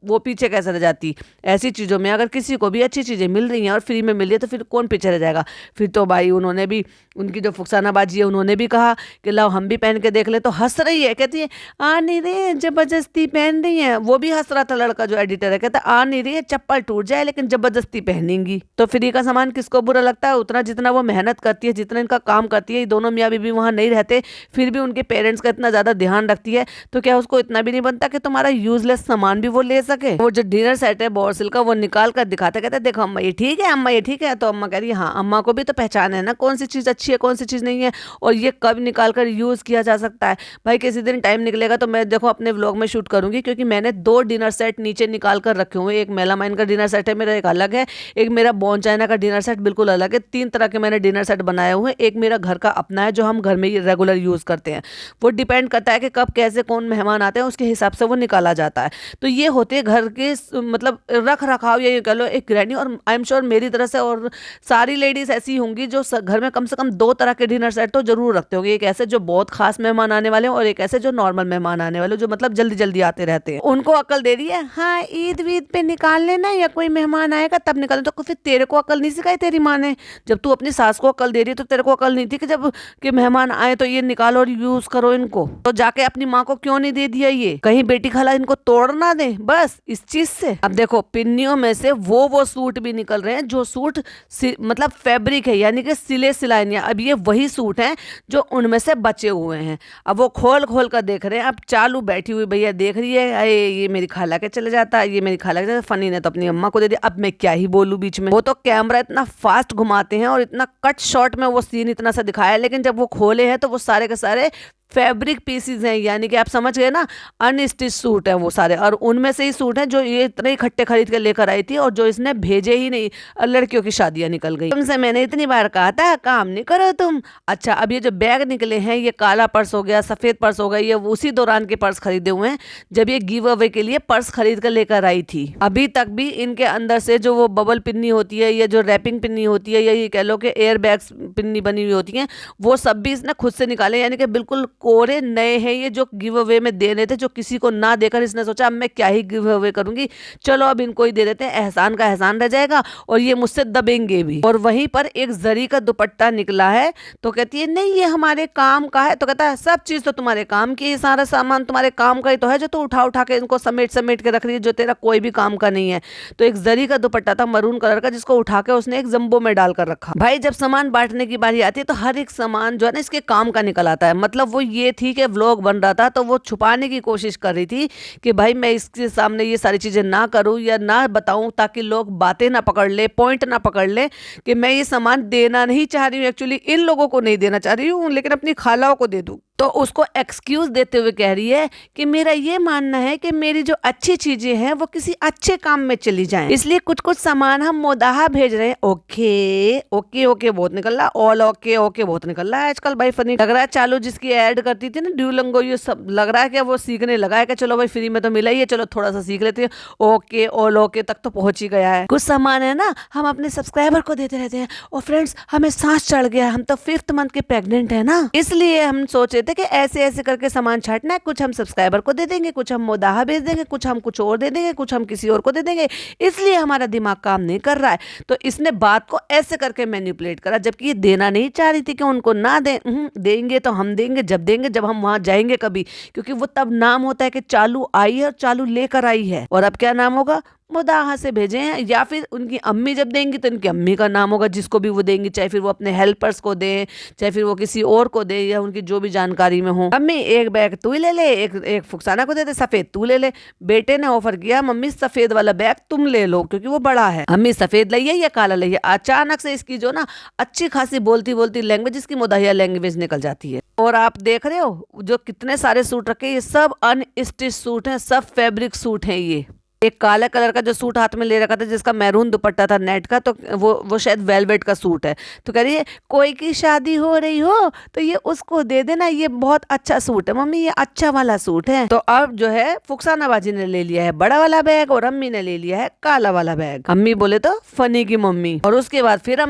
वो पीछे कैसे रह जाती। ऐसी चीज़ों में अगर किसी को भी अच्छी चीज़ें मिल रही हैं और फ्री में मिल रही है तो फिर कौन पीछे रह जाएगा। फिर तो भाई उन्होंने भी, उनकी जो फुकसानाबाजी है, उन्होंने भी कहा कि लाओ हम भी पहन के देख ले। तो हंस रही है, कहती है आ नहीं रही, जबरदस्ती पहन रही है। वो भी हंस रहा था लड़का जो एडिटर है, कहता आ नहीं रही है, चप्पल टूट जाए लेकिन जबरदस्ती पहनेंगी। तो फ्री का सामान किसको बुरा लगता है, उतना जितना वो मेहनत करती है, जितना इनका काम करती है। ये दोनों मियाँ बीवी वहाँ नहीं रहते, फिर भी उनके पेरेंट्स का इतना ज़्यादा ध्यान रखती है, तो क्या उसको इतना भी नहीं बनता कि तुम्हारा यूजलेस सामान भी वो ले सके। वो जो डिनर सेट है बोरोसिल का वो निकाल कर दिखाते, कहते देखो अम्मा ये ठीक है, अम्मा ये ठीक है। तो अम्मा कह रही है हाँ, अम्मा को भी तो पहचान है ना कौन सी चीज़ अच्छी है कौन सी चीज़ नहीं है, और ये कब निकाल कर यूज़ किया जा सकता है। भाई किसी दिन टाइम निकलेगा तो मैं देखो अपने व्लॉग में शूट करूंगी, क्योंकि मैंने 2 डिनर सेट नीचे निकाल कर रखे हुए हैं। एक मेलामाइन का डिनर सेट है मेरा, एक अलग है, एक मेरा बॉन चाइना का डिनर सेट बिल्कुल अलग है। 3 तरह के मैंने डिनर सेट बनाए हुए हैं। एक मेरा घर का अपना है जो हम घर में रेगुलर यूज़ करते हैं। वो डिपेंड करता है कि कब कैसे कौन मेहमान आते हैं, उसके हिसाब से वो निकाला जाता है। तो ये होते हैं घर के मतलब रख रखाव, या ये कह लो एक गृहिणी। और आई एम श्योर मेरी तरह से और सारी लेडीज ऐसी होंगी जो घर में कम से कम 2 तरह के डिनर सेट तो जरूर रखते होंगे। एक ऐसे जो बहुत खास मेहमान आने वाले हैं, और एक ऐसे जो नॉर्मल मेहमान आने वाले, जो मतलब जल्दी जल्दी आते रहते हैं। उनको अकल दे रही है हाँ ईद वीद पे निकाल लेना, या कोई मेहमान आएगा तब निकाल। तो फिर तेरे को अकल नहीं सिखाई तेरी माँ ने? जब तू अपनी सास को अकल दे रही है तो तेरे को अकल नहीं थी कि जब कि मेहमान आए तो ये निकालो और यूज करो इनको? तो जाके अपनी माँ को क्यों नहीं दे दिया? ये कहीं बेटी खाला इनको तोड़ ना दे बस इस चीज से। अब देखो पिन्नियों में से वो सूट भी निकल रहे हैं जो सूट मतलब फैब्रिक है, यानी कि सिले सिलाई नहीं है। अब ये वही सूट हैं जो उनमें से बचे हुए हैं। अब वो खोल खोल कर देख रहे हैं। अब चालू बैठी हुई भैया देख रही है, अरे ये मेरी खाला के चले जाता है, ये मेरी खाला के, फनी ने तो अपनी अम्मा को दे दिया। अब मैं क्या ही बोलूं बीच में। वो तो कैमरा इतना फास्ट घुमाते हैं और इतना कट शॉट में वो सीन इतना सा दिखाया, लेकिन जब वो खोले हैं तो वो सारे के सारे फैब्रिक पीसीज हैं, यानी कि आप समझ गए ना, अनस्टिच सूट है वो सारे। और उनमें से ही सूट हैं जो ये इतने इकट्ठे खरीद के लेकर आई थी और जो इसने भेजे ही नहीं। लड़कियों की शादियां निकल गई। तुमसे मैंने इतनी बार कहा था काम नहीं करो तुम। अच्छा अब ये जो बैग निकले हैं, ये काला पर्स हो गया, सफेद पर्स हो गया, ये उसी दौरान के पर्स खरीदे हुए हैं जब ये गिव अवे के लिए पर्स खरीद कर लेकर आई थी। अभी तक भी इनके अंदर से जो वो बबल पिन्नी होती है, या जो रैपिंग पिन्नी होती है, या ये कह लो कि एयर बैग्स पिन्नी बनी हुई होती है, वो सब भी इसने खुद से निकाले, यानी कि बिल्कुल कोरे नए हैं ये, जो गिव अवे में देने थे, जो किसी को ना देकर इसने सोचा अब मैं क्या ही गिव अवे करूंगी, चलो अब इनको ही दे देते हैं, एहसान का एहसान रह जाएगा और ये मुझसे दबेंगे भी। और वहीं पर एक जरी का दुपट्टा निकला है, तो कहती है नहीं ये हमारे काम का है। तो कहता है सब चीज तो तुम्हारे काम की, सारा सामान तुम्हारे काम का ही तो है, जो तू उठा उठा के इनको समेट समेट के रख रही है, जो तेरा कोई भी काम का नहीं है। तो एक जरी का दुपट्टा था मरून कलर का, जिसको उठा के उसने एक जंबो में डालकर रखा। भाई जब सामान बांटने की बारी आती है तो हर एक सामान जो है ना इसके काम का निकल आता है। मतलब वो ये थी कि व्लॉग बन रहा था तो वो छुपाने की कोशिश कर रही थी कि भाई मैं इसके सामने ये सारी चीजें ना करूं या ना बताऊं, ताकि लोग बातें ना पकड़ ले, पॉइंट ना पकड़ ले कि मैं ये सामान देना नहीं चाह रही हूँ, एक्चुअली इन लोगों को नहीं देना चाह रही हूँ, लेकिन अपनी खालाओं को दे दूं। तो उसको एक्सक्यूज देते हुए कह रही है कि मेरा ये मानना है कि मेरी जो अच्छी चीजें हैं वो किसी अच्छे काम में चली जाएं, इसलिए कुछ कुछ सामान हम मोदाहा भेज रहे हैं। ओके ओके ओके बहुत निकल रहा, ऑल ओके ओके बहुत निकल रहा है आजकल। भाई फनी लग रहा है। चालू जिसकी ऐड करती थी ना ड्यूलिंगो, ये सब लग रहा है कि वो सीखने लगा है कि चलो भाई फ्री में तो मिला ही है, चलो थोड़ा सा सीख लेते हैं। ओके ऑल ओके तक तो पहुंच ही गया है। कुछ सामान है ना हम अपने सब्सक्राइबर को देते रहते हैं, और फ्रेंड्स हमें सांस चढ़ गया, हम तो 5th मंथ के प्रेग्नेंट है ना, इसलिए हम सोचे थे कि ऐसे ऐसे करके सामान छाटना है, कुछ हम सब्सक्राइबर को दे देंगे, कुछ हम मोदाहा भेज देंगे, कुछ हम कुछ और दे देंगे, कुछ हम किसी और को दे देंगे, इसलिए हमारा दिमाग काम नहीं कर रहा है। तो इसने बात को ऐसे करके मैनिपुलेट करा, जबकि ये देना नहीं चाह रही थी कि उनको ना देंगे तो हम देंगे जब हम वहां जाएंगे कभी, क्योंकि वो तब नाम होता है कि चालू आई है और चालू लेकर आई है। और अब क्या नाम होगा? मोदाहा से भेजे हैं, या फिर उनकी अम्मी जब देंगी तो उनकी अम्मी का नाम होगा, जिसको भी वो देंगी, चाहे फिर वो अपने हेल्पर्स को दें, चाहे फिर वो किसी और को दे, या उनकी जो भी जानकारी में हो। अम्मी एक बैग तू ही ले ले, एक फुकसाना को दे दे, सफेद तू ले ले। बेटे ने ऑफर किया मम्मी सफेद वाला बैग तुम ले लो क्योंकि वो बड़ा है। अम्मी सफेद लाइए या काला लाइए। अचानक से इसकी जो ना अच्छी खासी बोलती बोलती लैंग्वेज, इसकी मोदाहिया लैंग्वेज निकल जाती है। और आप देख रहे हो जो कितने सारे सूट रखे, ये सब अनस्टिच सूट हैं, सब फैब्रिक सूट हैं। ये एक काला कलर का जो सूट हाथ में ले रखा था जिसका मैरून दुपट्टा था नेट का, तो वो शायद वेलवेट का सूट है। तो कह रही है कोई की शादी हो रही हो तो ये उसको दे देना, ये बहुत अच्छा सूट है मम्मी, ये अच्छा वाला सूट है। तो अब जो है फुकसाना बाजी ने ले लिया है बड़ा वाला बैग और अम्मी ने ले लिया है काला वाला बैग। अम्मी बोले तो फनी की मम्मी, और उसके बाद फिर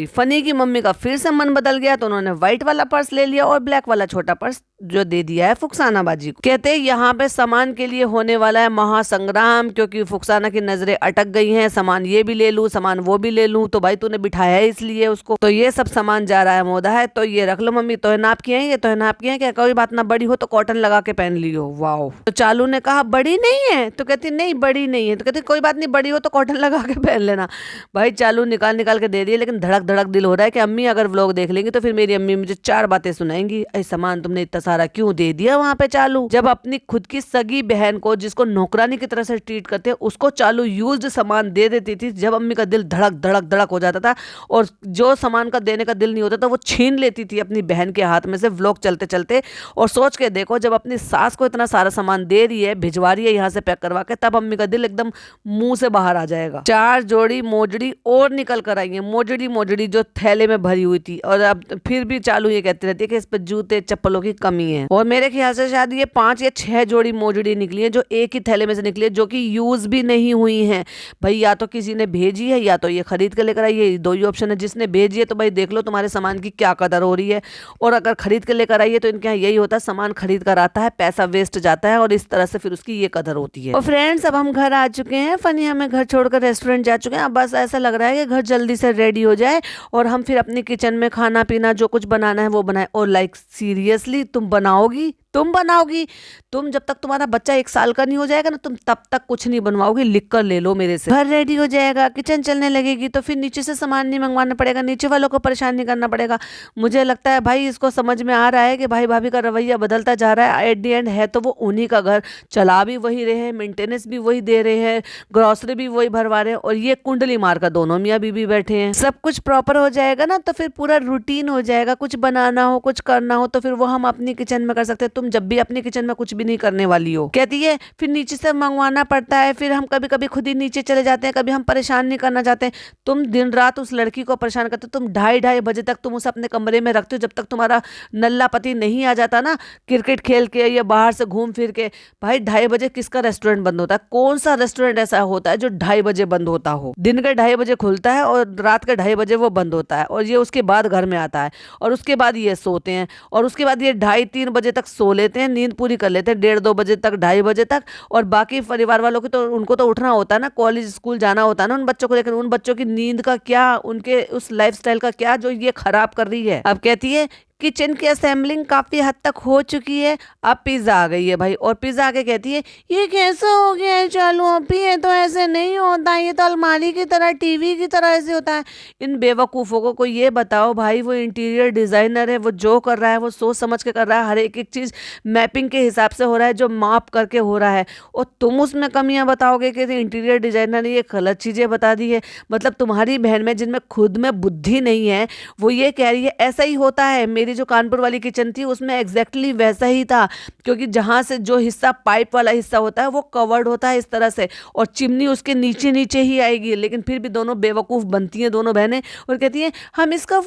फनी की मम्मी का फिर से मन बदल गया, तो उन्होंने व्हाइट वाला पर्स ले लिया और ब्लैक वाला छोटा पर्स जो दे दिया है फुकसाना बाजी को। कहते यहाँ पे सामान के लिए होने वाला है महासंग्राम, क्योंकि फुकसाना की नजरें अटक गई हैं, सामान ये भी ले लूं, सामान वो भी ले लूं, तो भाई तूने बिठाया है इसलिए उसको, तो ये सब सामान जा रहा है मोदा है, तो ये रख लो मम्मी, तो नाप किए हैं, ये तो नाप किए हैं, क्या कोई बात ना, बड़ी हो तो कॉटन लगा के पहन लियो। वाह। तो चालू ने कहा बड़ी नहीं है, तो कहती नहीं बड़ी नहीं है, तो कहती कोई बात नहीं, बड़ी हो तो कॉटन लगा के पहन लेना। भाई चालू निकाल निकाल के दे रही है, लेकिन धड़क धड़क दिल हो रहा है कि अम्मी अगर व्लॉग देख लेंगी तो फिर मेरी अम्मी मुझे 4 बातें सुनाएंगी, ऐ सामान तुमने इतना सारा क्यों दे दिया वहाँ पे चालू? जब अपनी खुद की सगी बहन को, जिसको नौकरानी की तरह से ट्रीट करते हैं, उसको चालू यूज्ड सामान दे देती थी, जब अम्मी का दिल धड़क धड़क धड़क हो जाता था और जो सामान का देने का दिल नहीं होता था वो छीन लेती थी अपनी बहन के हाथ में से व्लॉग चलते चलते। और सोच के देखो, जब अपनी सास को इतना सारा सामान दे रही है, भिजवा रही है यहाँ से पैक करवा के, तब अम्मी का दिल एकदम मुंह से बाहर आ जाएगा। 4 जोड़ी मोजड़ी और निकल कर आई है, मोजड़ी मोजड़ी जो थैले में भरी हुई थी। और अब फिर भी चालू ये कहती रहती है कि इस पर जूते चप्पलों की कमी है। और मेरे ख्याल से शायद ये 5 या 6 जोड़ी मोजड़ी निकली है जो एक ही थैले में से निकली है, जो कि यूज भी नहीं हुई है। भाई या तो किसी ने भेजी है या तो ये खरीद के लेकर आई है, दो ही ऑप्शन है। जिसने भेजी है तो भाई देख लो तुम्हारे सामान की क्या कदर हो रही है, और अगर खरीद के लेकर आई है तो इनके यहाँ यही होता है, सामान खरीद कर आता है, पैसा वेस्ट जाता है और इस तरह से फिर उसकी ये कदर होती है। और फ्रेंड्स, अब हम घर आ चुके हैं, फनी हमें घर छोड़कर रेस्टोरेंट जा चुके हैं। अब बस ऐसा लग रहा है कि घर जल्दी से रेडी हो जाए और हम फिर अपनी किचन में खाना पीना जो कुछ बनाना है वो बनाए। और लाइक सीरियसली तुम बनाओगी? तुम जब तक तुम्हारा बच्चा 1 साल का नहीं हो जाएगा ना, तुम तब तक कुछ नहीं बनवाओगी, लिख कर ले लो मेरे से। घर रेडी हो जाएगा, किचन चलने लगेगी तो फिर नीचे से सामान नहीं मंगवाना पड़ेगा, नीचे वालों को परेशान नहीं करना पड़ेगा। मुझे लगता है भाई इसको समझ में आ रहा है कि भाई भाभी का रवैया बदलता जा रहा है। एट दी एंड है तो वो उन्हीं का घर, चला भी वही रहे हैं, मेंटेनेंस भी वही दे रहे हैं, ग्रॉसरी भी वही भरवा रहे हैं, और ये कुंडली मार कर दोनों मियाँ बीबी बैठे हैं। सब कुछ प्रॉपर हो जाएगा ना तो फिर पूरा रूटीन हो जाएगा। कुछ बनाना हो, कुछ करना हो तो फिर वो हम अपनी किचन में कर सकते हैं। तुम जब भी अपनी किचन में कुछ भी नहीं करने वाली हो, कहती है फिर नीचे से मंगवाना पड़ता है, फिर हम कभी कभी खुद ही नीचे चले जाते हैं, कभी हम परेशान नहीं करना चाहते। तुम दिन रात उस लड़की को परेशान करते हो। तुम 2:30 बजे तक तुम उसे अपने कमरे में रखते हो, जब तक तुम्हारा नल्ला पति नहीं आ जाता ना क्रिकेट खेल के या बाहर से घूम फिर के। भाई 2:30 बजे किसका रेस्टोरेंट बंद होता है? कौन सा रेस्टोरेंट ऐसा होता है जो 2:30 बजे बंद होता हो? दिन के 2:30 बजे खुलता है और रात के 2:30 बजे वो बंद होता है, और ये उसके बाद घर में आता है और उसके बाद ये सोते हैं, और उसके बाद ये 2:30-3 बजे तक सो लेते हैं, नींद पूरी कर लेते हैं 1:30-2 बजे तक, 2:30 बजे तक। और बाकी परिवार वालों की तो उनको तो उठना होता है ना, कॉलेज स्कूल जाना होता है ना उन बच्चों को, लेकिन उन बच्चों की नींद का क्या, उनके उस लाइफस्टाइल का क्या जो ये खराब कर रही है। अब कहती है किचन की असेंबलिंग काफी हद तक हो चुकी है, अब पिज्जा आ गई है भाई। और पिज्जा आके कहती है ये कैसा हो गया है चालू? अभी ये तो ऐसे नहीं होता, ये तो अलमारी की तरह, टीवी की तरह ऐसे होता है। इन बेवकूफ़ों को कोई ये बताओ भाई, वो इंटीरियर डिजाइनर है, वो जो कर रहा है वो सोच समझ के कर रहा है, हर एक एक चीज मैपिंग के हिसाब से हो रहा है, जो माप करके हो रहा है। और तुम उसमें कमियां बताओगे कि इंटीरियर डिजाइनर ने ये गलत चीजें बता दी है। मतलब तुम्हारी बहन में, जिनमें खुद में बुद्धि नहीं है, वो ये कह रही है ऐसा ही होता है। मेरी जो कानपुर वाली किचन थी उसमें एग्जैक्टली वैसा ही था, क्योंकि जहां से जो हिस्सा पाइप वाला हिस्सा होता है वो कवर्ड होता है इस तरह से, और चिमनी उसके नीचे नीचे ही आएगी। लेकिन फिर भी दोनों बेवकूफ़ बनती हैं दोनों बहनें, और कहती हैं हम इसका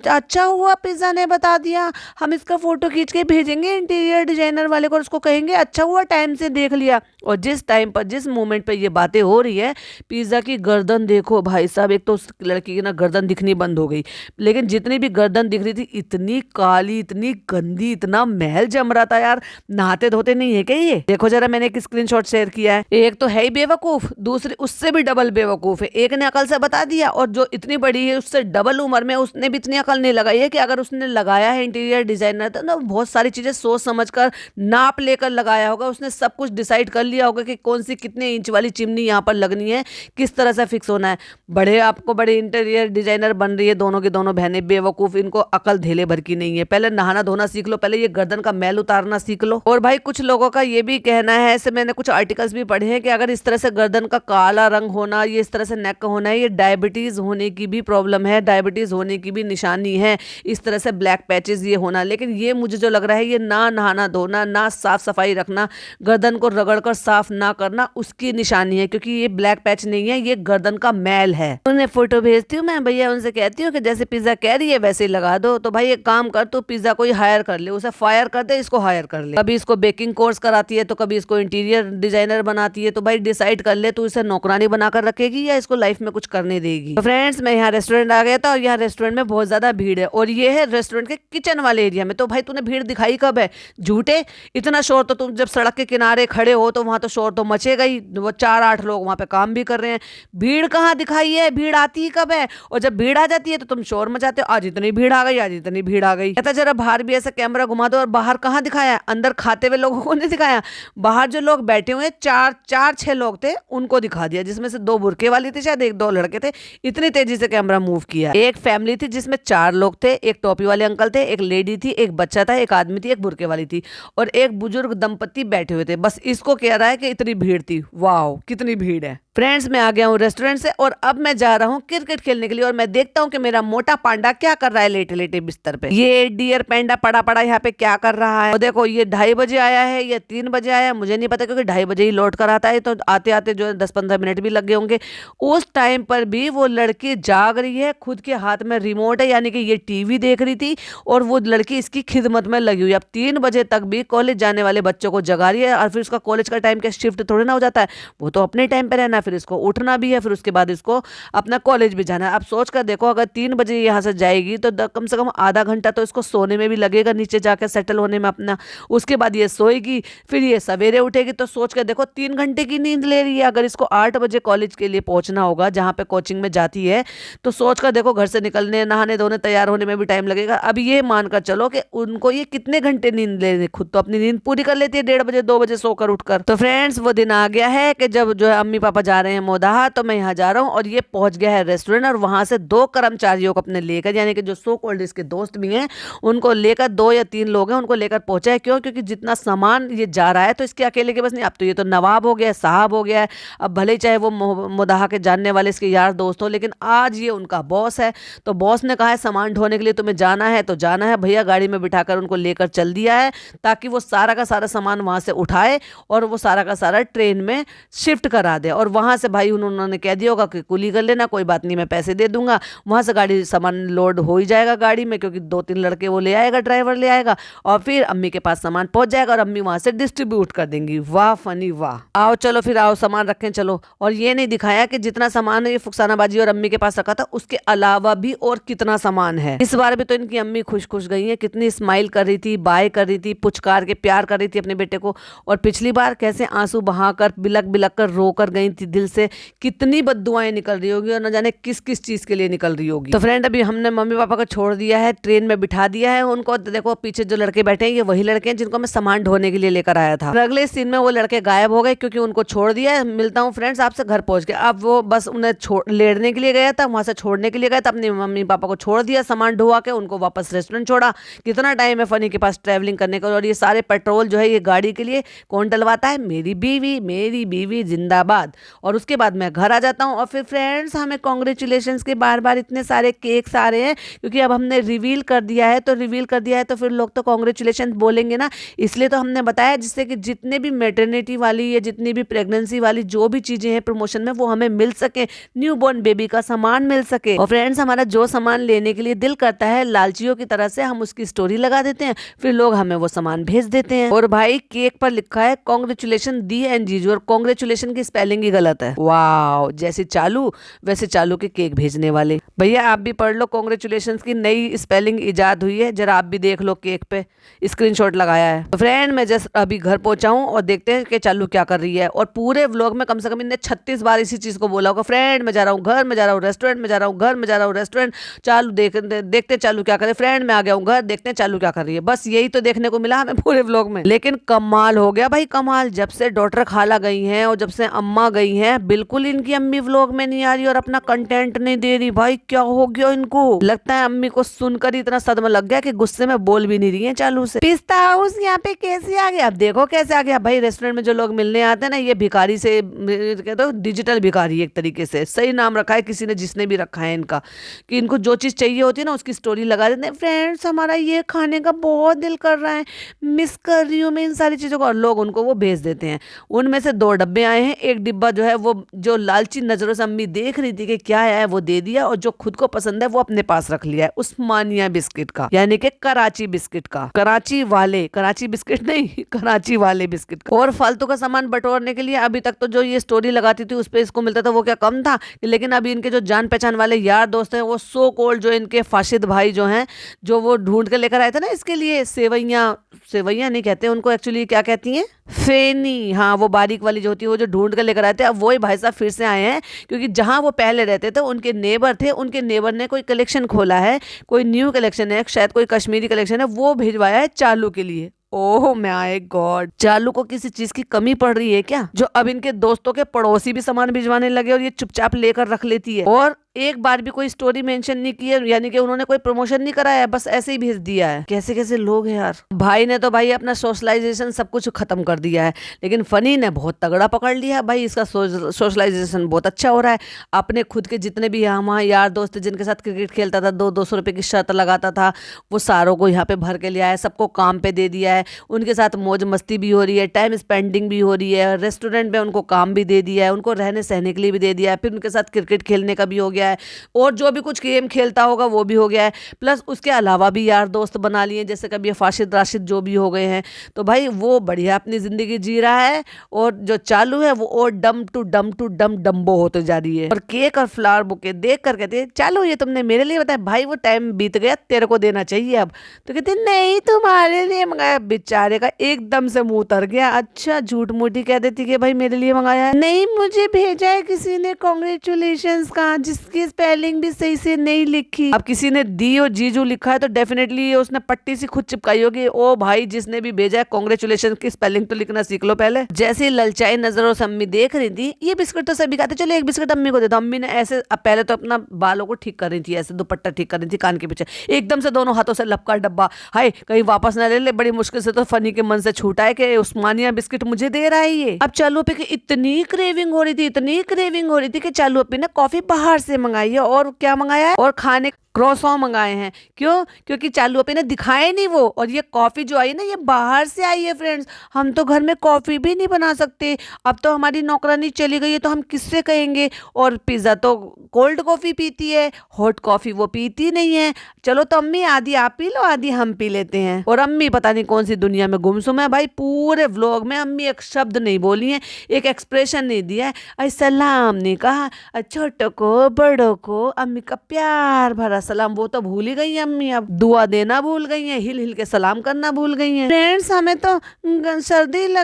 अच्छा हुआ पिज़्ज़ा ने बता दिया, हम इसका फोटो खींच के भेजेंगे इंटीरियर डिजाइनर वाले को और उसको कहेंगे अच्छा हुआ टाइम से देख लिया। और जिस टाइम पर, जिस मोमेंट पर ये बातें हो रही है, पिज़्ज़ा की गर्दन देखो भाई साहब, एक तो उस लड़की की ना गर्दन दिखनी बंद हो गई, लेकिन जितनी भी गर्दन दिख रही थी इतनी काली, इतनी गंदी, इतना महल जम रहा था यार। नहाते धोते नहीं है क्या ये? देखो जरा, मैंने एक स्क्रीनशॉट शेयर किया है। एक तो है ही बेवकूफ, दूसरी उससे भी डबल बेवकूफ है। एक ने अकल से बता दिया, और जो इतनी बड़ी है उससे डबल उम्र में, उसने भी इतनी अकल नहीं लगाई है कि अगर उसने लगाया है इंटीरियर डिजाइनर तो ना बहुत सारी चीजें सोच समझ कर, नाप लेकर लगाया होगा। उसने सब कुछ डिसाइड कर लिया होगा कि कौन सी कितने इंच वाली चिमनी यहाँ पर लगनी है, किस तरह से फिक्स होना है। आपको बड़े इंटीरियर डिजाइनर बन रही है दोनों की दोनों बहनें, बेवकूफ, इनको अकल धेले भर की नहीं है। पहले नहाना धोना सीख लो, पहले ये गर्दन का मैल उतारना सीख लो। और भाई कुछ लोगों का ये भी कहना है, ऐसे मैंने कुछ आर्टिकल्स भी पढ़े हैं, कि अगर इस तरह से गर्दन का काला रंग होना, ये इस तरह से नेक का होना है, ये डायबिटीज होने की भी प्रॉब्लम है, डायबिटीज होने की भी निशानी है, इस तरह से ब्लैक पैचेस ये होना। लेकिन ये मुझे जो लग रहा है, ये ना नहाना धोना, ना साफ सफाई रखना, गर्दन को रगड़ कर साफ ना करना, उसकी निशानी है। क्योंकि ये ब्लैक पैच नहीं है, ये गर्दन का मैल है। उन्हें फोटो भेजती हूँ मैं भैया, उनसे कहती हूँ कि जैसे पिज्जा कह रही है वैसे ही लगा दो। तो भाई एक काम कर, तो पिज्जा कोई हायर कर ले, उसे फायर कर दे, इसको हायर कर ले। कभी इसको बेकिंग कोर्स कराती है तो कभी इसको इंटीरियर डिजाइनर बनाती है। तो भाई डिसाइड कर ले, तू इसे नौकरानी बनाकर रखेगी या इसको लाइफ में कुछ करने देगी। तो फ्रेंड्स, मैं यहाँ रेस्टोरेंट आ गया था, और यहाँ रेस्टोरेंट में बहुत ज्यादा भीड़ है, और ये है रेस्टोरेंट के किचन वाले एरिया में। तो भाई तूने भीड़ दिखाई कब है? झूठे, इतना शोर तो तुम जब सड़क के किनारे खड़े हो तो वहां तो शोर तो मचेगा ही। वो 4-8 लोग वहां पे काम भी कर रहे हैं, भीड़ कहाँ दिखाई है? भीड़ आती ही कब है? और जब भीड़ आ जाती है तो तुम शोर मचाते हो, आज इतनी भीड़ आ गई, आज इतनी भीड़ आ गई। गई। कहता जरा बाहर भी ऐसा कैमरा घुमा दो। और बाहर कहाँ दिखाया, अंदर खाते हुए लोगों को नहीं दिखाया, बाहर जो लोग बैठे हुए चार छह लोग थे उनको दिखा दिया, जिसमें से 2 बुरके वाली थी शायद, 1-2 लड़के थे। इतनी तेजी से कैमरा मूव किया। एक फैमिली थी जिसमें 4 लोग थे, एक टोपी वाले अंकल थे, एक लेडी थी, एक बच्चा था, एक आदमी थी, एक बुरके वाली थी और एक बुजुर्ग दंपति बैठे हुए थे। बस इसको कह रहा है कि इतनी भीड़ थी। वाह कितनी भीड़ है। फ्रेंड्स मैं आ गया हूँ रेस्टोरेंट से और अब मैं जा रहा हूँ क्रिकेट खेलने के लिए। और मैं देखता हूँ कि मेरा मोटा पांडा क्या कर रहा है लेटे लेटे बिस्तर पे। ये डियर पैंडा पड़ा पड़ा यहाँ पे क्या कर रहा है। और देखो ये 2:30 बजे आया है या 3 बजे आया है मुझे नहीं पता, क्योंकि 2:30 बजे ही लौट कर आता है, तो आते आते जो 10-15 मिनट भी लग गए होंगे। उस टाइम पर भी वो लड़की जाग रही है, खुद के हाथ में रिमोट है, यानी कि ये टीवी देख रही थी और वो लड़की इसकी खिदमत में लगी हुई। अब 3 बजे तक भी कॉलेज जाने वाले बच्चों को जगा रही है। और फिर उसका कॉलेज का टाइम क्या शिफ्ट थोड़ी ना हो जाता है, वो तो अपने टाइम पे रहना, फिर इसको उठना भी है, फिर उसके बाद इसको अपना कॉलेज भी जाना है। अब सोच कर देखो, अगर 3 बजे यहाँ से जाएगी तो कम से कम आधा घंटा तो इसको सोने में भी लगेगा, नीचे जाकर सेटल होने में अपना। उसके बाद ये सोएगी, फिर ये सवेरे उठेगी, तो सोच कर देखो 3 घंटे की नींद ले रही है। अगर इसको 8 बजे कॉलेज के लिए पहुंचना होगा जहाँ पे कोचिंग में जाती है, तो सोच कर देखो घर से निकलने, नहाने धोने, तैयार होने में भी टाइम लगेगा। अब ये मानकर चलो कि उनको ये कितने घंटे नींद ले रही, खुद तो अपनी नींद पूरी कर लेती है 1:30 बजे 2 बजे सोकर उठकर। तो फ्रेंड्स वो दिन आ गया है कि जब जो है अम्मी पापा जा रहे हैं मोदाहा, तो मैं यहाँ जा रहा हूँ और ये पहुंच गया है रेस्टोरेंट। और वहां से 2 कर्मचारियों को अपने लेकर, यानी कि जो सो कॉल्ड इसके दोस्त भी हैं, उनको लेकर 2 या 3 लोग हैं, उनको लेकर पहुंचा है। क्यों? क्योंकि जितना सामान ये जा रहा है तो इसके अकेले के बस नहीं, अब तो ये तो नवाब हो गया है, साहब हो गया है। अब भले ही चाहे वो मोदाहा के जानने वाले इसके यार दोस्त हो, लेकिन आज ये उनका बॉस है। तो बॉस ने कहा है सामान ढोने के लिए तुम्हें जाना है तो जाना है भैया। गाड़ी में बिठाकर उनको लेकर चल दिया है, ताकि वो सारा का सारा सामान वहां से उठाए और वो सारा का सारा ट्रेन में शिफ्ट करा दे। और वहां से भाई उन्होंने कह दिया होगा कि कुली कर लेना, कोई बात नहीं मैं पैसे दे दूंगा। वहां से गाड़ी सामान लोड हो ही जाएगा गाड़ी में, क्योंकि 2-3 लड़के वो ले आएगा, ड्राइवर ले आएगा, और फिर अम्मी के पास सामान पहुंच जाएगा और अम्मी वहां से डिस्ट्रीब्यूट कर देंगी। वाह फनी वाह। आओ चलो फिर आओ सामान रखें चलो। और ये नहीं दिखाया कि जितना सामान ये फुकसानाबाजी और अम्मी के पास रखा था उसके अलावा भी और कितना सामान है। इस बार भी तो इनकी अम्मी खुश खुश गई है, कितनी स्माइल कर रही थी, बाय कर रही थी, पुचकार के प्यार कर रही थी अपने बेटे को। और पिछली बार कैसे आंसू बहाकर बिलक बिलक कर रो कर गई थी दिल से, कितनी बद्दुआएं निकल रही होगी और न जाने किस किस चीज के लिए निकल रही होगी। तो फ्रेंड अभी हमने मम्मी पापा को छोड़ दिया है, ट्रेन में बिठा दिया है उनको। देखो पीछे जो लड़के बैठे हैं ये वही लड़के हैं जिनको मैं सामान ढोने के लिए लेकर आया था। अगले सीन में वो लड़के गायब हो गए क्योंकि उनको छोड़ दिया है। मिलता हूँ फ्रेंड्स आपसे घर पहुंच के। अब वो बस उन्हें लेने के लिए गया था, वहां से छोड़ने के लिए गया था, अपनी मम्मी पापा को छोड़ दिया सामान ढुआ के, उनको वापस रेस्टोरेंट छोड़ा। कितना टाइम है फनी के पास ट्रैवलिंग करने का। और ये सारे पेट्रोल जो है ये गाड़ी के लिए कौन डलवाता है? मेरी बीवी जिंदाबाद। और उसके बाद मैं घर आ जाता हूँ। और फिर फ्रेंड्स हमें कॉन्ग्रेचुलेशंस के बार बार इतने सारे केक्स आ रहे हैं, क्योंकि अब हमने रिवील कर दिया है तो फिर लोग तो कॉन्ग्रेचुलेशन बोलेंगे ना, इसलिए तो हमने बताया, जिससे कि जितने भी मैटरनिटी वाली या जितनी भी प्रेगनेंसी वाली जो भी चीजें हैं प्रमोशन में, वो हमें मिल सके, न्यू बॉर्न बेबी का सामान मिल सके। और फ्रेंड्स हमारा जो सामान लेने के लिए दिल करता है लालचियों की तरह से हम उसकी स्टोरी लगा देते हैं, फिर लोग हमें वो सामान भेज देते हैं। और भाई केक पर लिखा है कॉन्ग्रेचुलेशन दी एंड जीजू, और कॉन्ग्रेचुलेशन की स्पेलिंग ही गलत है। वाह, जैसे चालू वैसे चालू के केक भेजने वाले। भैया आप भी पढ़ लो, कॉन्ग्रेचुलेशन की नई स्पेलिंग इजाद हुई है, जरा आप भी देख लो, केक पे स्क्रीनशॉट लगाया है। तो फ्रेंड मैं जस्ट अभी घर पहुंचा हूं और देखते हैं कि चालू क्या कर रही है। और पूरे व्लॉग में कम से कम इनने 36 बार इसी चीज को बोला होगा, फ्रेंड मैं जा रहा हूँ घर, मैं जा रहा हूँ रेस्टोरेंट, में जा रहा हूँ घर, में जा रहा हूँ रेस्टोरेंट। चालू देखते चालू क्या करे, फ्रेंड मैं आ गया हूँ घर, देखते हैं चालू क्या कर रही है। बस यही तो देखने को मिला हमें पूरे व्लॉग में। लेकिन कमाल हो गया भाई, कमाल। जब से डॉक्टर खाला गई हैं और जब से अम्मा गई हैं, बिल्कुल इनकी अम्मी व्लॉग में नहीं आ रही और अपना कंटेंट नहीं दे रही। भाई क्या हो गया इनको? लगता है अम्मी को सुनकर इतना सदमा लग गया कि गुस्से में बोल भी नहीं रही है चालू से। पिस्ता हाउस यहाँ पे कैसे आ गया? अब देखो कैसे आ गया भाई। रेस्टोरेंट में जो लोग मिलने आते हैं ना, ये भिखारी से कहते हो डिजिटल भिखारी, एक तरीके से सही नाम रखा है किसी ने, जिसने भी रखा है इनका, कि इनको जो चीज चाहिए होती है ना उसकी स्टोरी लगा देते हैं। फ्रेंड्स हमारा ये खाने का बहुत दिल कर रहा है, मिस कर रही हूँ मैं इन सारी चीजों को, और लोग उनको वो भेज देते हैं। उनमें से 2 डब्बे आए हैं, एक डिब्बा जो है वो जो लालची नजरों से अम्मी देख रही थी कि क्या है वो दे दिया, और जो खुद को पसंद है वो अपने पास रख लिया है, उस्मानिया बिस्किट का, यानी कि कराची बिस्किट का, कराची बिस्किट नहीं, कराची वाले बिस्किट का। और फालतू का सामान बटोरने के लिए अभी तक तो जो ये स्टोरी लगाती थी उस पे इसको मिलता था, वो क्या कम था? लेकिन अभी इनके जो जान पहचान वाले यार दोस्त हैं, वो सो कॉल्ड जो इनके फाशिद भाई जो हैं, जो वो ढूंढ के लेकर आए थे ना इसके लिए सेवैया नहीं कहते उनको, एक्चुअली क्या कहती हैं, फेनी। हाँ वो बारीक वाली जो होती है, वो जो ढूंढ कर लेकर आए थे, अब वही भाई साहब फिर से आए हैं, क्योंकि जहां वो पहले रहते थे उनके नेबर थे, उनके नेबर ने कोई कलेक्शन खोला है, कोई न्यू कलेक्शन कलेक्शन है, शायद कोई कश्मीरी कलेक्शन है, वो भिजवाया है चालू के लिए। ओह माय गॉड, चालू को किसी चीज की कमी पड़ रही है क्या, जो अब इनके दोस्तों के पड़ोसी भी सामान भिजवाने लगे और ये चुपचाप लेकर रख लेती है। और एक बार भी कोई स्टोरी मेंशन नहीं की है, यानी कि उन्होंने कोई प्रमोशन नहीं कराया है, बस ऐसे ही भेज दिया है। कैसे कैसे लोग हैं यार। भाई ने तो भाई अपना सोशलाइजेशन सब कुछ खत्म कर दिया है, लेकिन फनी ने बहुत तगड़ा पकड़ लिया है भाई। इसका सोशलाइजेशन बहुत अच्छा हो रहा है। अपने खुद के जितने भी यहाँ यार दोस्त थे जिनके साथ क्रिकेट खेलता था, 200 रुपए की शर्त लगाता था, वो सारों को यहाँ पे भर के लिया है, सबको काम पे दे दिया है। उनके साथ मौज मस्ती भी हो रही है, टाइम स्पेंडिंग भी हो रही है, रेस्टोरेंट में उनको काम भी दे दिया है, उनको रहने सहने के लिए भी दे दिया है, फिर उनके साथ क्रिकेट खेलने का भी हो गया है, और जो भी कुछ गेम खेलता होगा वो भी हो गया है। प्लस उसके अलावा भी यार दोस्त बना लिए, जैसे कभी फाशिद राशिद जो भी हो गए हैं। तो भाई वो बढ़िया अपनी जिंदगी जी रहा है, और जो चालू है वो और डम टू डम डम्बो होते जा रही है। और केक और फ्लावर बुके देख कर कहते हैं चालू ये तुमने मेरे लिए बताया। भाई वो टाइम बीत गया, तेरे को देना चाहिए अब। तो कहते नहीं तुम्हारे लिए मंगाया। बेचारे का एकदम से मुंह उतर गया। अच्छा झूठ मूठी कह देती कि भाई मेरे लिए मंगाया है। नहीं मुझे भेजा है किसी ने, कांग्रेचुलेशंस का, जिसकी स्पेलिंग भी सही से नहीं लिखी। अब किसी ने दी और जीजू लिखा है तो डेफिनेटली उसने पट्टी सी खुद चिपकाई होगी। ओ भाई जिसने भी भेजा है कांग्रेचुलेशन की स्पेलिंग तो लिखना सीख लो पहले। जैसे ललचाई नजरों से अम्मी देख रही थी, ये बिस्किट तो सभी खाते, चलो एक बिस्किट अम्मी को दे दो। अम्मी ने ऐसे पहले तो अपना बालों को ठीक कर रही थी, ऐसे दुपट्टा ठीक कर रही थी कान के पीछे, एकदम से दोनों हाथों से लपका डब्बा, हाय कहीं वापस ना ले ले। बड़ी मुश्किल से तो फनी के मन से छूटा है कि उस्मानिया बिस्किट मुझे दे रहा है ये। अब चालू पे की इतनी क्रेविंग हो रही थी, इतनी क्रेविंग हो रही थी कि चालू पे ने कॉफी बाहर से मंगाई है। और क्या मंगाया है, और खाने क्रॉसॉ मंगाए हैं। क्यों? क्योंकि चालू पे ने दिखाए नहीं वो। और ये कॉफी जो आई ना ये बाहर से आई है फ्रेंड्स। हम तो घर में कॉफी भी नहीं बना सकते, अब तो हमारी नौकरानी चली गई है तो हम किससे कहेंगे। और पिज्जा तो कोल्ड कॉफी पीती है, हॉट कॉफी वो पीती नहीं है। चलो तो अम्मी आधी आप पी लो, आधी हम पी लेते हैं। और अम्मी पता नहीं कौन सी दुनिया में गुमसुम है भाई। पूरे व्लॉग में अम्मी एक शब्द नहीं बोली है, एक एक्सप्रेशन नहीं दिया है, सलाम नहीं कहा, छोटों को बड़ों को अम्मी का प्यार भरा सलाम वो तो भूल ही गई है अम्मी। अब दुआ देना भूल गई है, हिल हिल के सलाम करना भूल गई है। फ्रेंड्स हमें तो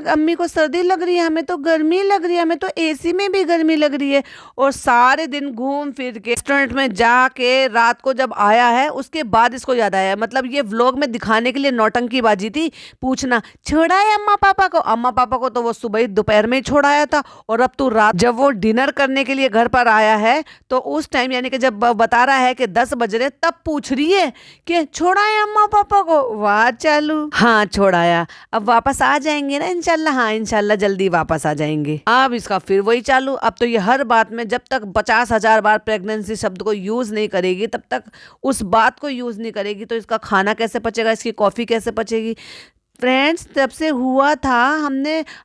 अम्मी को सर्दी लग रही है, हमें तो गर्मी लग रही है, हमें तो एसी में भी गर्मी लग रही है। और सारे दिन घूम फिर के रेस्टोरेंट में जाके रात को जब आया है उसके बाद इसको याद आया। मतलब ये व्लॉग में दिखाने के लिए नौटंकी बाजी थी, पूछना छोड़ा है अम्मा पापा को। अम्मा पापा को तो वो सुबह ही दोपहर में ही छोड़ाया था, और अब तू रात जब वो डिनर करने के लिए घर पर आया है तो उस टाइम यानी कि जब बता रहा है कि 10 बज रहे तब पूछ रही है कि छोड़ाया अम्मा पापा को। वाह चालू, हाँ छोड़ाया, अब वापस आ जाएंगे ना इंशाल्लाह। हाँ इंशाल्लाह जल्दी वापस आ जाएंगे। अब इसका फिर वही चालू। अब तो ये हर बात में जब तक 50,000 बार प्रेगनेंसी शब्द को यूज नहीं करेगी तब तक उस बात को यूज नहीं करेगी तो इसका खाना कैसे पचेगा, इसकी कॉफी कैसे पचेगी। फ्रेंड्स जब से हुआ था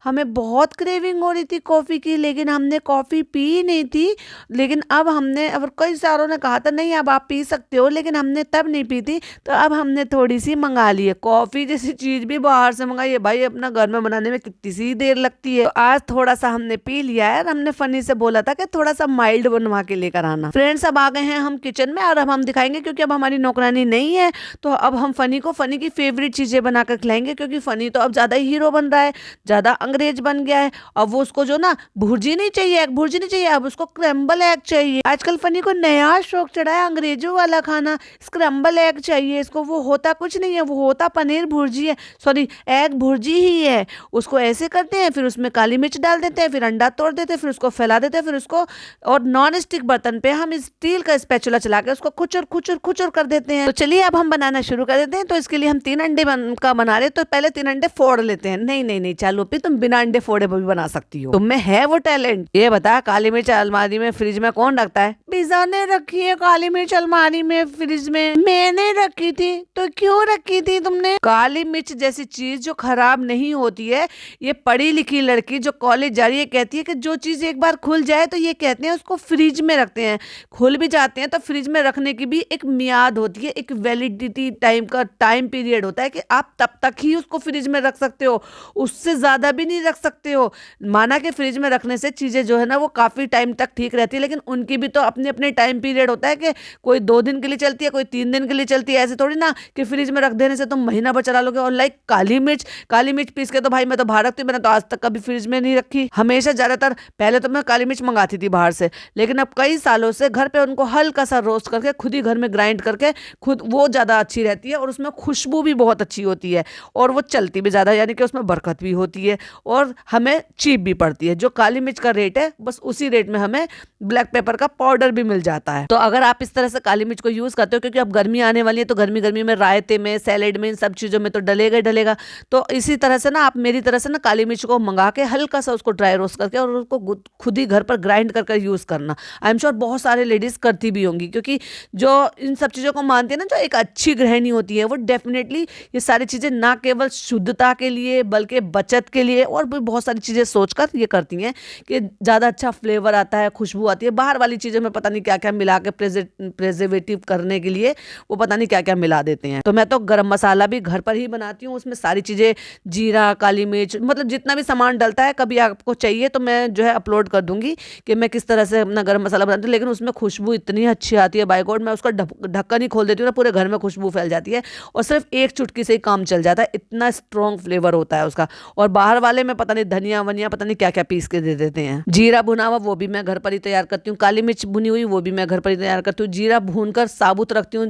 हमें बहुत क्रेविंग हो रही थी कॉफ़ी की, लेकिन हमने कॉफ़ी पी नहीं थी। लेकिन अब हमने, अब कई सारों ने कहा था नहीं अब आप पी सकते हो, लेकिन हमने तब नहीं पी थी तो अब हमने थोड़ी सी मंगा ली है। कॉफ़ी जैसी चीज़ भी बाहर से मंगाई है भाई, अपना घर में बनाने में कितनी सी देर लगती है। तो आज थोड़ा सा हमने पी लिया है। हमने फनी से बोला था कि थोड़ा सा माइल्ड बनवा के लेकर आना। फ्रेंड्स अब आ गए हैं हम किचन में और अब हम दिखाएंगे, क्योंकि अब हमारी नौकरानी नहीं है तो अब हम फनी को फनी की फेवरेट चीज़ें बनाकर खिलाएंगे, क्योंकि फनी तो अब ज्यादा ही हीरो बन रहा है, ज्यादा अंग्रेज बन गया है। अब वो उसको जो ना भुर्जी नहीं चाहिए, एग भुर्जी नहीं चाहिए, अब उसको क्रैम्बल एग चाहिए। आजकल फनी को नया शौक चढ़ा है अंग्रेजों वाला खाना, स्क्रैम्बल एग चाहिए इसको। वो होता कुछ नहीं है, वो होता पनीर भुर्जी है, सॉरी एग भुर्जी ही है। उसको ऐसे करते हैं, फिर उसमें काली मिर्च डाल देते हैं, फिर अंडा तोड़ देते हैं, फिर उसको फैला देते हैं, फिर उसको और नॉन स्टिक बर्तन पे हम स्टील का स्पैचुला चला के उसको खुचर खुचर खुचर कर देते हैं। तो चलिए अब हम बनाना शुरू कर देते हैं। तो इसके लिए हम 3 अंडे का बना रहे हैं, तो पहले 3 अंडे फोड़ लेते हैं। नहीं नहीं नहीं चालू भी तुम बिना अंडे फोड़े भी बना सकती हो, तुम में है वो टैलेंट। ये बता काली मिर्च अलमारी में फ्रिज में कौन रखता है? पिज़्ज़ा ने रखी है काली मिर्च अलमारी में फ्रिज में। मैंने रखी थी। तो क्यों रखी थी तुमने? काली मिर्च जैसी चीज जो खराब नहीं होती है, ये पढ़ी लिखी लड़की जो कॉलेज जा रही है कहती है कि जो चीज एक बार खुल जाए तो ये कहते हैं उसको फ्रिज में रखते हैं। खुल भी जाते हैं तो फ्रिज में रखने की भी एक मियाद होती है, एक वैलिडिटी टाइम का टाइम पीरियड होता है कि आप तब तक ही उसको फ्रिज में रख सकते हो, उससे ज़्यादा भी नहीं रख सकते हो। माना कि फ्रिज में रखने से चीज़ें जो है ना वो काफ़ी टाइम तक ठीक रहती है, लेकिन उनकी भी तो अपने अपने टाइम पीरियड होता है कि कोई 2 दिन के लिए चलती है, कोई 3 दिन के लिए चलती है। ऐसे थोड़ी ना कि फ्रिज में रख देने से तुम महीना भर चला लोगे। और लाइक काली मिर्च पीस के तो भाई मैं तो बाहर रखती हूँ, मैंने तो आज तक कभी फ्रिज में नहीं रखी। हमेशा ज़्यादातर पहले तो मैं काली मिर्च मंगाती थी बाहर से, लेकिन अब कई सालों से घर पे उनको हल्का सा रोस्ट करके खुद ही घर में ग्राइंड करके खुद, वो ज़्यादा अच्छी रहती है और उसमें खुशबू भी बहुत अच्छी होती है और वो चलती भी ज़्यादा, यानी कि उसमें बरकत भी होती है और हमें चीप भी पड़ती है। जो काली मिर्च का रेट है बस उसी रेट में हमें ब्लैक पेपर का पाउडर भी मिल जाता है। तो अगर आप इस तरह से काली मिर्च को यूज़ करते हो, क्योंकि अब गर्मी आने वाली है तो गर्मी गर्मी में रायते में, सैलेड में, इन सब चीज़ों में तो डलेगा ही डलेगा। तो इसी तरह से ना आप मेरी तरह से ना काली मिर्च को मंगा के हल्का सा उसको ड्राई रोस्ट करके और उसको खुद ही घर पर ग्राइंड कर यूज़ करना। आई एम श्योर बहुत सारे लेडीज़ करती भी होंगी, क्योंकि जो इन सब चीज़ों को मानती है ना, जो एक अच्छी गृहिणी होती है, वो डेफिनेटली ये सारी चीज़ें ना केवल शुद्धता के लिए बल्कि बचत के लिए और भी बहुत सारी चीज़ें सोचकर ये करती हैं कि ज़्यादा अच्छा फ्लेवर आता है, खुशबू आती है। बाहर वाली चीज़ों में पता नहीं क्या क्या मिला के प्रेजर्वेटिव करने के लिए वो पता नहीं क्या क्या मिला देते हैं। तो मैं तो गरम मसाला भी घर पर ही बनाती हूँ, उसमें सारी चीज़ें, जीरा, काली मिर्च, मतलब जितना भी सामान डलता है। कभी आपको चाहिए तो मैं जो है अपलोड कर दूंगी कि मैं किस तरह से अपना गरम मसाला बनाती हूँ, लेकिन उसमें खुशबू इतनी अच्छी आती है बाय गॉड। मैं उसका ढक्कन ही खोल देती हूँ ना, पूरे घर में खुशबू फैल जाती है और सिर्फ एक चुटकी से ही काम चल जाता है, इतना स्ट्रॉन्ग फ्लेवर होता है उसका। और बाहर वाले में पता नहीं धनिया वनिया पता नहीं क्या क्या पीस के दे देते हैं। जीरा भुना हुआ वो भी मैं घर पर ही तैयार करती हूँ, काली मिर्च भुनी हुई वो भी मैं घर पर ही तैयार करती हूँ, जीरा भूनकर साबुत रखती हूँ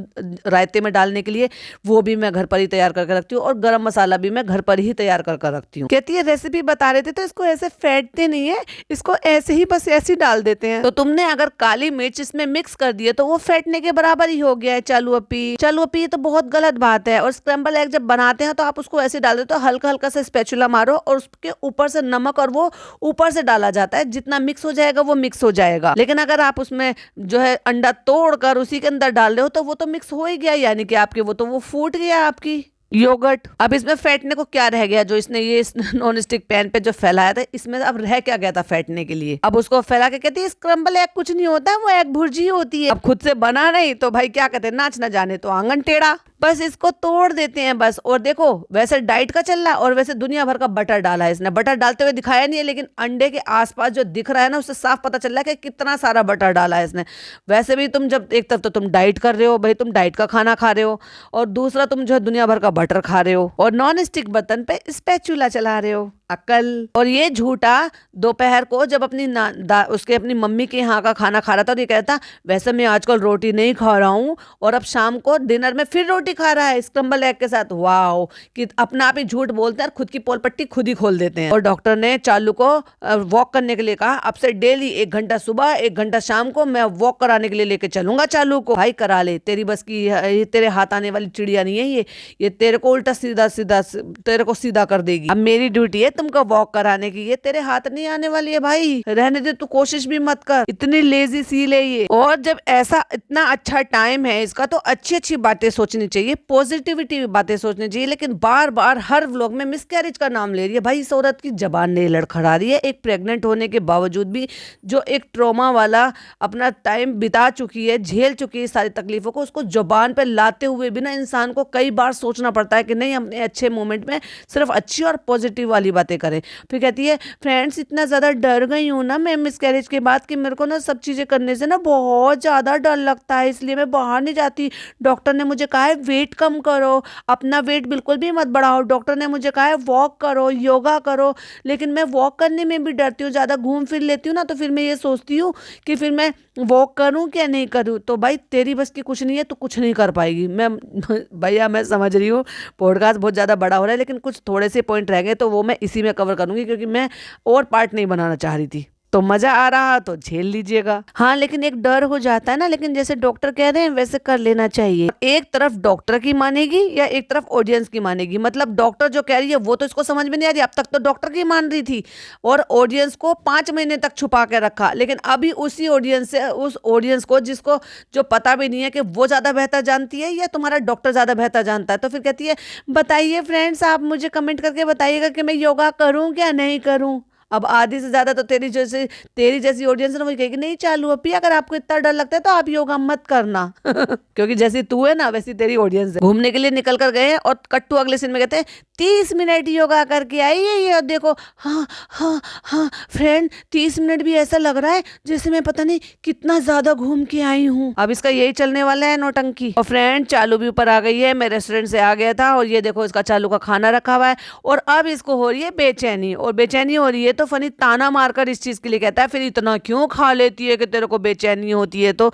रायते में डालने के लिए, वो भी मैं घर पर ही तैयार करके रखती हूँ। और गरम मसाला भी मैं घर पर ही तैयार करके रखती हूँ। कहती है रेसिपी बता रहे थे तो इसको ऐसे फेंटते नहीं है, इसको ऐसे ही बस ऐसे ही डाल देते हैं। तो तुमने अगर काली मिर्च इसमें मिक्स कर दिए तो वो फेंटने के बराबर ही हो गया है। चालू अपी, ये तो बहुत गलत बात है। और स्क्रैम्बल एग जब बनाते हैं तो आप उसको ऐसे डाल देते हो, हल्का हल्का से स्पैचुला मारो और उसके ऊपर से नमक और वो ऊपर से डाला जाता है, जितना मिक्स हो जाएगा वो मिक्स हो जाएगा। लेकिन अगर आप उसमें जो है अंडा तोड़कर उसी के अंदर डाल रहे हो तो वो तो मिक्स हो ही गया, यानी कि आपके वो फूट गया आपकी योगर्ट। अब इसमें फेंटने को क्या रह गया? जो इसने ये नॉन स्टिक पैन पे जो फैलाया था, इसमें अब रह क्या गया था फेंटने के लिए? अब उसको फैला के कहती है स्क्रम्बल एग कुछ नहीं होता है, वो एग भुर्जी होती है। अब खुद से बना नहीं तो भाई क्या कहते हैं, नाच ना जाने तो आंगन टेढ़ा। बस इसको तोड़ देते हैं बस। और देखो वैसे डाइट का चल रहा है और वैसे दुनिया भर का बटर डाला है इसने। बटर डालते हुए दिखाया नहीं है, लेकिन अंडे के आसपास जो दिख रहा है ना उससे साफ पता चल रहा है कि कितना सारा बटर डाला है इसने। वैसे भी तुम जब एक तरफ तो तुम डाइट कर रहे हो भाई, तुम डाइट का खाना खा रहे हो, और दूसरा तुम जो है दुनिया भर का बटर खा रहे हो और नॉन स्टिक बर्तन पे स्पैचुला चला रहे हो। अकल। और ये झूठा दोपहर को जब उसके अपनी मम्मी के यहाँ का खाना खा रहा था तो ये कहता वैसे मैं आजकल रोटी नहीं खा रहा हूँ, और अब शाम को डिनर में फिर रोटी खा रहा है स्क्रम्बल एग के साथ। वाओ, कि अपना आप ही झूठ बोलते हैं और खुद की पोल पट्टी खुद ही खोल देते हैं। और डॉक्टर ने चालू को वॉक करने के लिए कहा, अब से डेली 1 घंटा सुबह 1 घंटा शाम को मैं वॉक कराने के लिए लेके चलूंगा चालू को। भाई करा ले, तेरी बस की ये तेरे हाथ आने वाली चिड़िया नहीं है ये तेरे को उल्टा सीधा सीधा तेरे को सीधा कर देगी। अब मेरी ड्यूटी है तुमको वॉक कराने की, ये तेरे हाथ नहीं आने वाली है भाई, रहने दे, तू कोशिश भी मत कर, इतनी लेजी सील है ये। और जब ऐसा इतना अच्छा टाइम है इसका तो अच्छी अच्छी बातें सोचनी चाहिए, पॉजिटिविटी बातें सोचनी चाहिए, लेकिन बार बार हर व्लॉग में मिसकैरेज का नाम ले रही है। भाई इस औरत की जबान नहीं लड़खड़ा रही है, एक प्रेग्नेंट होने के बावजूद भी जो एक ट्रॉमा वाला अपना टाइम बिता चुकी है, झेल चुकी है सारी तकलीफों को, उसको जबान पे लाते हुए भी ना इंसान को कई बार सोचना पड़ता है कि नहीं, अपने अच्छे मोमेंट में सिर्फ अच्छी और पॉजिटिव वाली बातें करें। फिर कहती है फ्रेंड्स इतना ज़्यादा डर गई हूँ ना मैं मिसकैरेज के बाद कि मेरे को ना सब चीज़ें करने से ना बहुत ज़्यादा डर लगता है, इसलिए मैं बाहर नहीं जाती। डॉक्टर ने मुझे कहा है वेट कम करो, अपना वेट बिल्कुल भी मत बढ़ाओ। डॉक्टर ने मुझे कहा है वॉक करो, योगा करो, लेकिन मैं वॉक करने में भी डरती हूँ, ज़्यादा घूम फिर लेती हूँ ना, तो फिर मैं ये सोचती हूँ कि फिर मैं वॉक करूँ क्या नहीं करूँ। तो भाई तेरी बस की कुछ नहीं है, तो कुछ नहीं कर पाएगी। मैं भैया मैं समझ रही हूँ पॉडकास्ट बहुत ज़्यादा बड़ा हो रहा है, लेकिन कुछ थोड़े से पॉइंट रह गए तो वो मैं इसी में कवर करूँगी, क्योंकि मैं और पार्ट नहीं बनाना चाह रही थी। तो मजा आ रहा तो झेल लीजिएगा। हाँ लेकिन एक डर हो जाता है ना, लेकिन जैसे डॉक्टर कह रहे हैं वैसे कर लेना चाहिए। एक तरफ डॉक्टर की मानेगी या एक तरफ ऑडियंस की मानेगी? मतलब डॉक्टर जो कह रही है वो तो इसको समझ में नहीं आ रही, अब तक तो डॉक्टर की मान रही थी और ऑडियंस को 5 महीने तक छुपा के रखा, लेकिन अभी उसी ऑडियंस से उस ऑडियंस को जिसको जो पता भी नहीं है कि वो ज्यादा बेहतर जानती है या तुम्हारा डॉक्टर ज्यादा बेहतर जानता है, तो फिर कहती है बताइए फ्रेंड्स, आप मुझे कमेंट करके बताइएगा कि मैं योगा करूं क्या नहीं करूं। अब आधी से ज्यादा तो तेरी जैसी ऑडियंस है ना, वही कहेगी नहीं चालू अपी, अगर आपको इतना डर लगता है तो आप योगा मत करना। क्योंकि जैसी तू है ना वैसी तेरी ऑडियंस है। घूमने के लिए निकल कर गए हैं और कट्टू अगले सीन में कहते हैं 30 मिनट योगा करके आई है ये, और देखो हाँ हाँ हाँ फ्रेंड 30 मिनट भी ऐसा लग रहा है जैसे मैं पता नहीं कितना ज्यादा घूम के आई हूँ। अब इसका यही चलने वाला है नौटंकी। और फ्रेंड चालू भी ऊपर आ गई है, मैं रेस्टोरेंट से आ गया था और ये देखो इसका चालू का खाना रखा हुआ है और अब इसको हो रही है बेचैनी, और बेचैनी हो रही है तो फनी ताना मारकर इस चीज के लिए कहता है फिर इतना क्यों खा लेती है कि तेरे को बेचैनी होती है, तो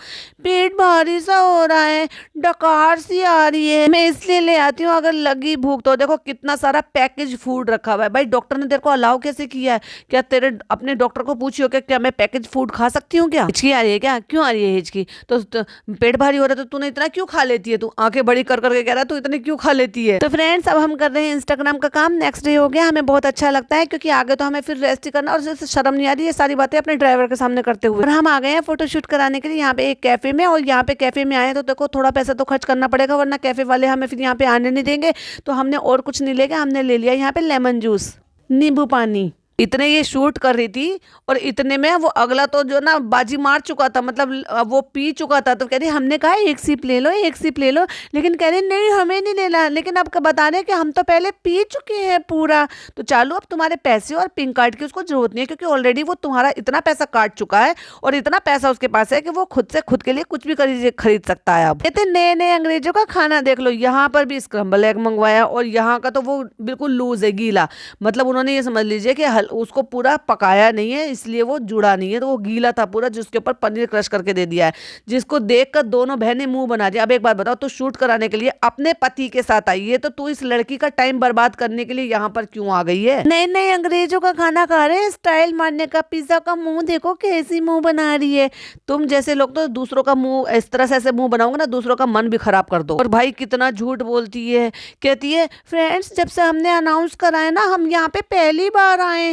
पेट भारी सा हो रहा है, डकार सी आ रही है, मैं इसलिए ले आती हूँ अगर लगी भूख तो। देखो कितना सारा पैकेज फूड रखा हुआ है। भाई डॉक्टर ने तेरे को अलाउ कैसे किया है? क्या तेरे अपने डॉक्टर को पूछियो क्या मैं पैकेज फूड खा सकती हूँ? क्या हिचकी आ रही है? क्या क्यों आ रही है हिचकी? तो पेट भारी हो रहा है तो तूने इतना क्यों खा लेती है? तू आंखें बड़ी कर करके कह रहा है तू इतने क्यों खा लेती है? तो फ्रेंड्स अब हम कर रहे हैं इंस्टाग्राम का काम। नेक्स्ट डे हो गया, हमें बहुत अच्छा लगता है क्योंकि आगे तो हमें फिर रेस्ट ही करना, और जैसे शर्म नहीं आ रही है सारी बातें अपने ड्राइवर के सामने करते हुए। और हम आ गए हैं फोटोशूट कराने के लिए यहाँ पे एक कैफे में, और यहाँ पे कैफे में आए तो देखो थोड़ा पैसा तो खर्च करना पड़ेगा वरना कैफे वाले हमें फिर यहाँ पे आने नहीं देंगे। तो हमने और कुछ नहीं लेगा, हमने ले लिया यहाँ पे लेमन जूस, नींबू पानी। इतने ये शूट कर रही थी और इतने में वो अगला तो जो ना बाजी मार चुका था, मतलब वो पी चुका था, तो कह रही हमने कहा एक सिप ले लो एक सिप ले लो, लेकिन कह रही नहीं हमें नहीं लेना, लेकिन अब बता रहे कि हम तो पहले पी चुके हैं पूरा। तो चालू अब तुम्हारे पैसे और पिंक कार्ड की उसको जरूरत नहीं है क्योंकि ऑलरेडी वो तुम्हारा इतना पैसा काट चुका है और इतना पैसा उसके पास है कि वो खुद से खुद के लिए कुछ भी खरीद सकता है। अब कहते नए नए अंग्रेजों का खाना देख लो, यहाँ पर भी स्क्रम्बल एग मंगवाया और यहाँ का तो वो बिल्कुल लूज है, गीला, मतलब उन्होंने ये समझ लीजिए कि उसको पूरा पकाया नहीं है इसलिए वो जुड़ा नहीं है, तो वो गीला था पूरा, जिसके ऊपर पनीर क्रश करके दे दिया है, जिसको देखकर दोनों बहनें मुंह बना दिया। अब एक बात बताओ, तू शूट कराने के लिए अपने पति के साथ आई है तो तू इस लड़की का टाइम बर्बाद करने के लिए यहाँ पर क्यों आ गई है? नए नए अंग्रेजों का खाना खा रहे हैं, स्टाइल मारने का। पिज्जा का मुंह देखो कैसी मुंह बना रही है। तुम जैसे लोग तो दूसरों का मुंह इस तरह से ऐसे मुंह बनाओगे ना, दूसरों का मन भी खराब कर दो। और भाई कितना झूठ बोलती है, कहती है फ्रेंड्स जब से हमने अनाउंस कराया ना हम यहाँ पे पहली बार आए हैं।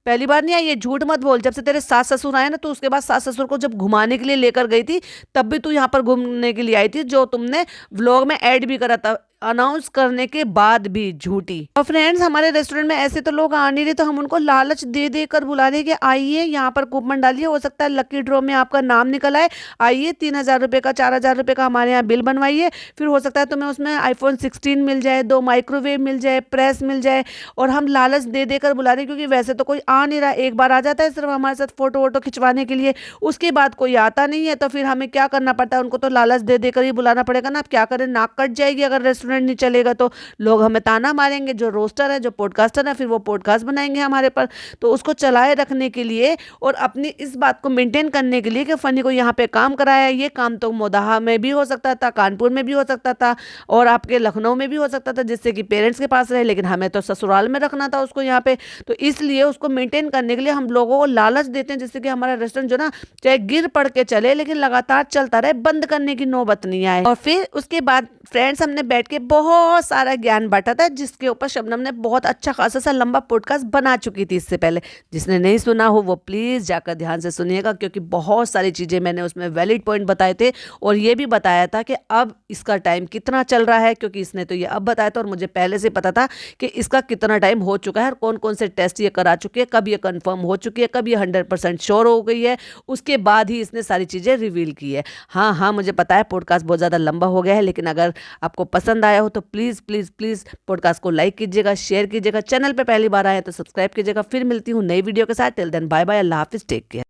पहली बार नहीं आई, ये झूठ मत बोल। जब से तेरे सास ससुर आए ना, तो उसके बाद सास ससुर को जब घुमाने के लिए लेकर गई थी तब भी तू यहाँ पर घूमने के लिए आई थी, जो तुमने व्लॉग में ऐड भी करा था अनाउंस करने के बाद भी, झूठी। और फ्रेंड्स हमारे रेस्टोरेंट में ऐसे तो लोग आ नहीं रहे, तो हम उनको लालच दे दे कर बुला रहे कि आइए यहाँ पर कूपन डालिए, हो सकता है लकी ड्रॉ में आपका नाम निकल आए, आइए 3,000 रुपये का 4,000 रुपये का हमारे यहाँ बिल बनवाइए, फिर हो सकता है तुम्हें उसमें आईफोन 16 मिल जाए, 2 माइक्रोवेव मिल जाए, प्रेस मिल जाए। और हम लालच दे देकर बुला रहे क्योंकि वैसे तो कोई आ नहीं रहा, एक बार आ जाता है सिर्फ हमारे साथ फोटो वोटो खिंचवाने के लिए, उसके बाद कोई आता नहीं है, तो फिर हमें क्या करना पड़ता है, उनको तो लालच दे देकर ही बुलाना पड़ेगा ना। अब क्या करें, नाक कट जाएगी अगर रेस्टोरेंट नहीं चलेगा तो लोग हमें ताना मारेंगे, जो रोस्टर है जो पॉडकास्टर है फिर वो पॉडकास्ट बनाएंगे हमारे पर। तो उसको चलाए रखने के लिए और अपनी इस बात को मेंटेन करने के लिए कि फनी को यहाँ पे काम कराया, ये काम तो मोदाहा में भी हो सकता था, कानपुर में भी हो सकता था और आपके लखनऊ में भी हो सकता था, जिससे कि पेरेंट्स के पास रहे, लेकिन हमें तो ससुराल में रखना था उसको यहाँ पे। तो इसलिए उसको मेंटेन करने के लिए हम लोगों को लालच देते हैं, जिससे कि हमारा रेस्टोरेंट जो ना चाहे गिर पड़ के चले लेकिन लगातार चलता रहे, बंद करने की नौबत नहीं आए। और फिर उसके बाद फ्रेंड्स हमने बैठ के बहुत सारा ज्ञान बांटा था, जिसके ऊपर शबनम ने बहुत अच्छा खासा सा लंबा पॉडकास्ट बना चुकी थी इससे पहले। जिसने नहीं सुना हो वो प्लीज जाकर ध्यान से सुनिएगा, क्योंकि बहुत सारी चीजें मैंने उसमें वैलिड पॉइंट बताए थे और ये भी बताया था कि अब इसका टाइम कितना चल रहा है, क्योंकि इसने तो ये अब बताया था और मुझे पहले से पता था कि इसका कितना टाइम हो चुका है और कौन कौन से टेस्ट ये करा चुकी है, कब ये कंफर्म हो चुकी है, कब ये 100% श्योर हो गई है, उसके बाद ही इसने सारी चीजें रिवील की है। हाँ मुझे पता है पॉडकास्ट बहुत ज्यादा लंबा हो गया है, लेकिन अगर आपको पसंद आया हो तो प्लीज प्लीज प्लीज पॉडकास्ट को लाइक कीजिएगा, शेयर कीजिएगा, चैनल पे पहली बार आए तो सब्सक्राइब कीजिएगा। फिर मिलती हूँ नई वीडियो के साथ। टिल देन बाय बाय, अल्लाह हाफिज, टेक केयर।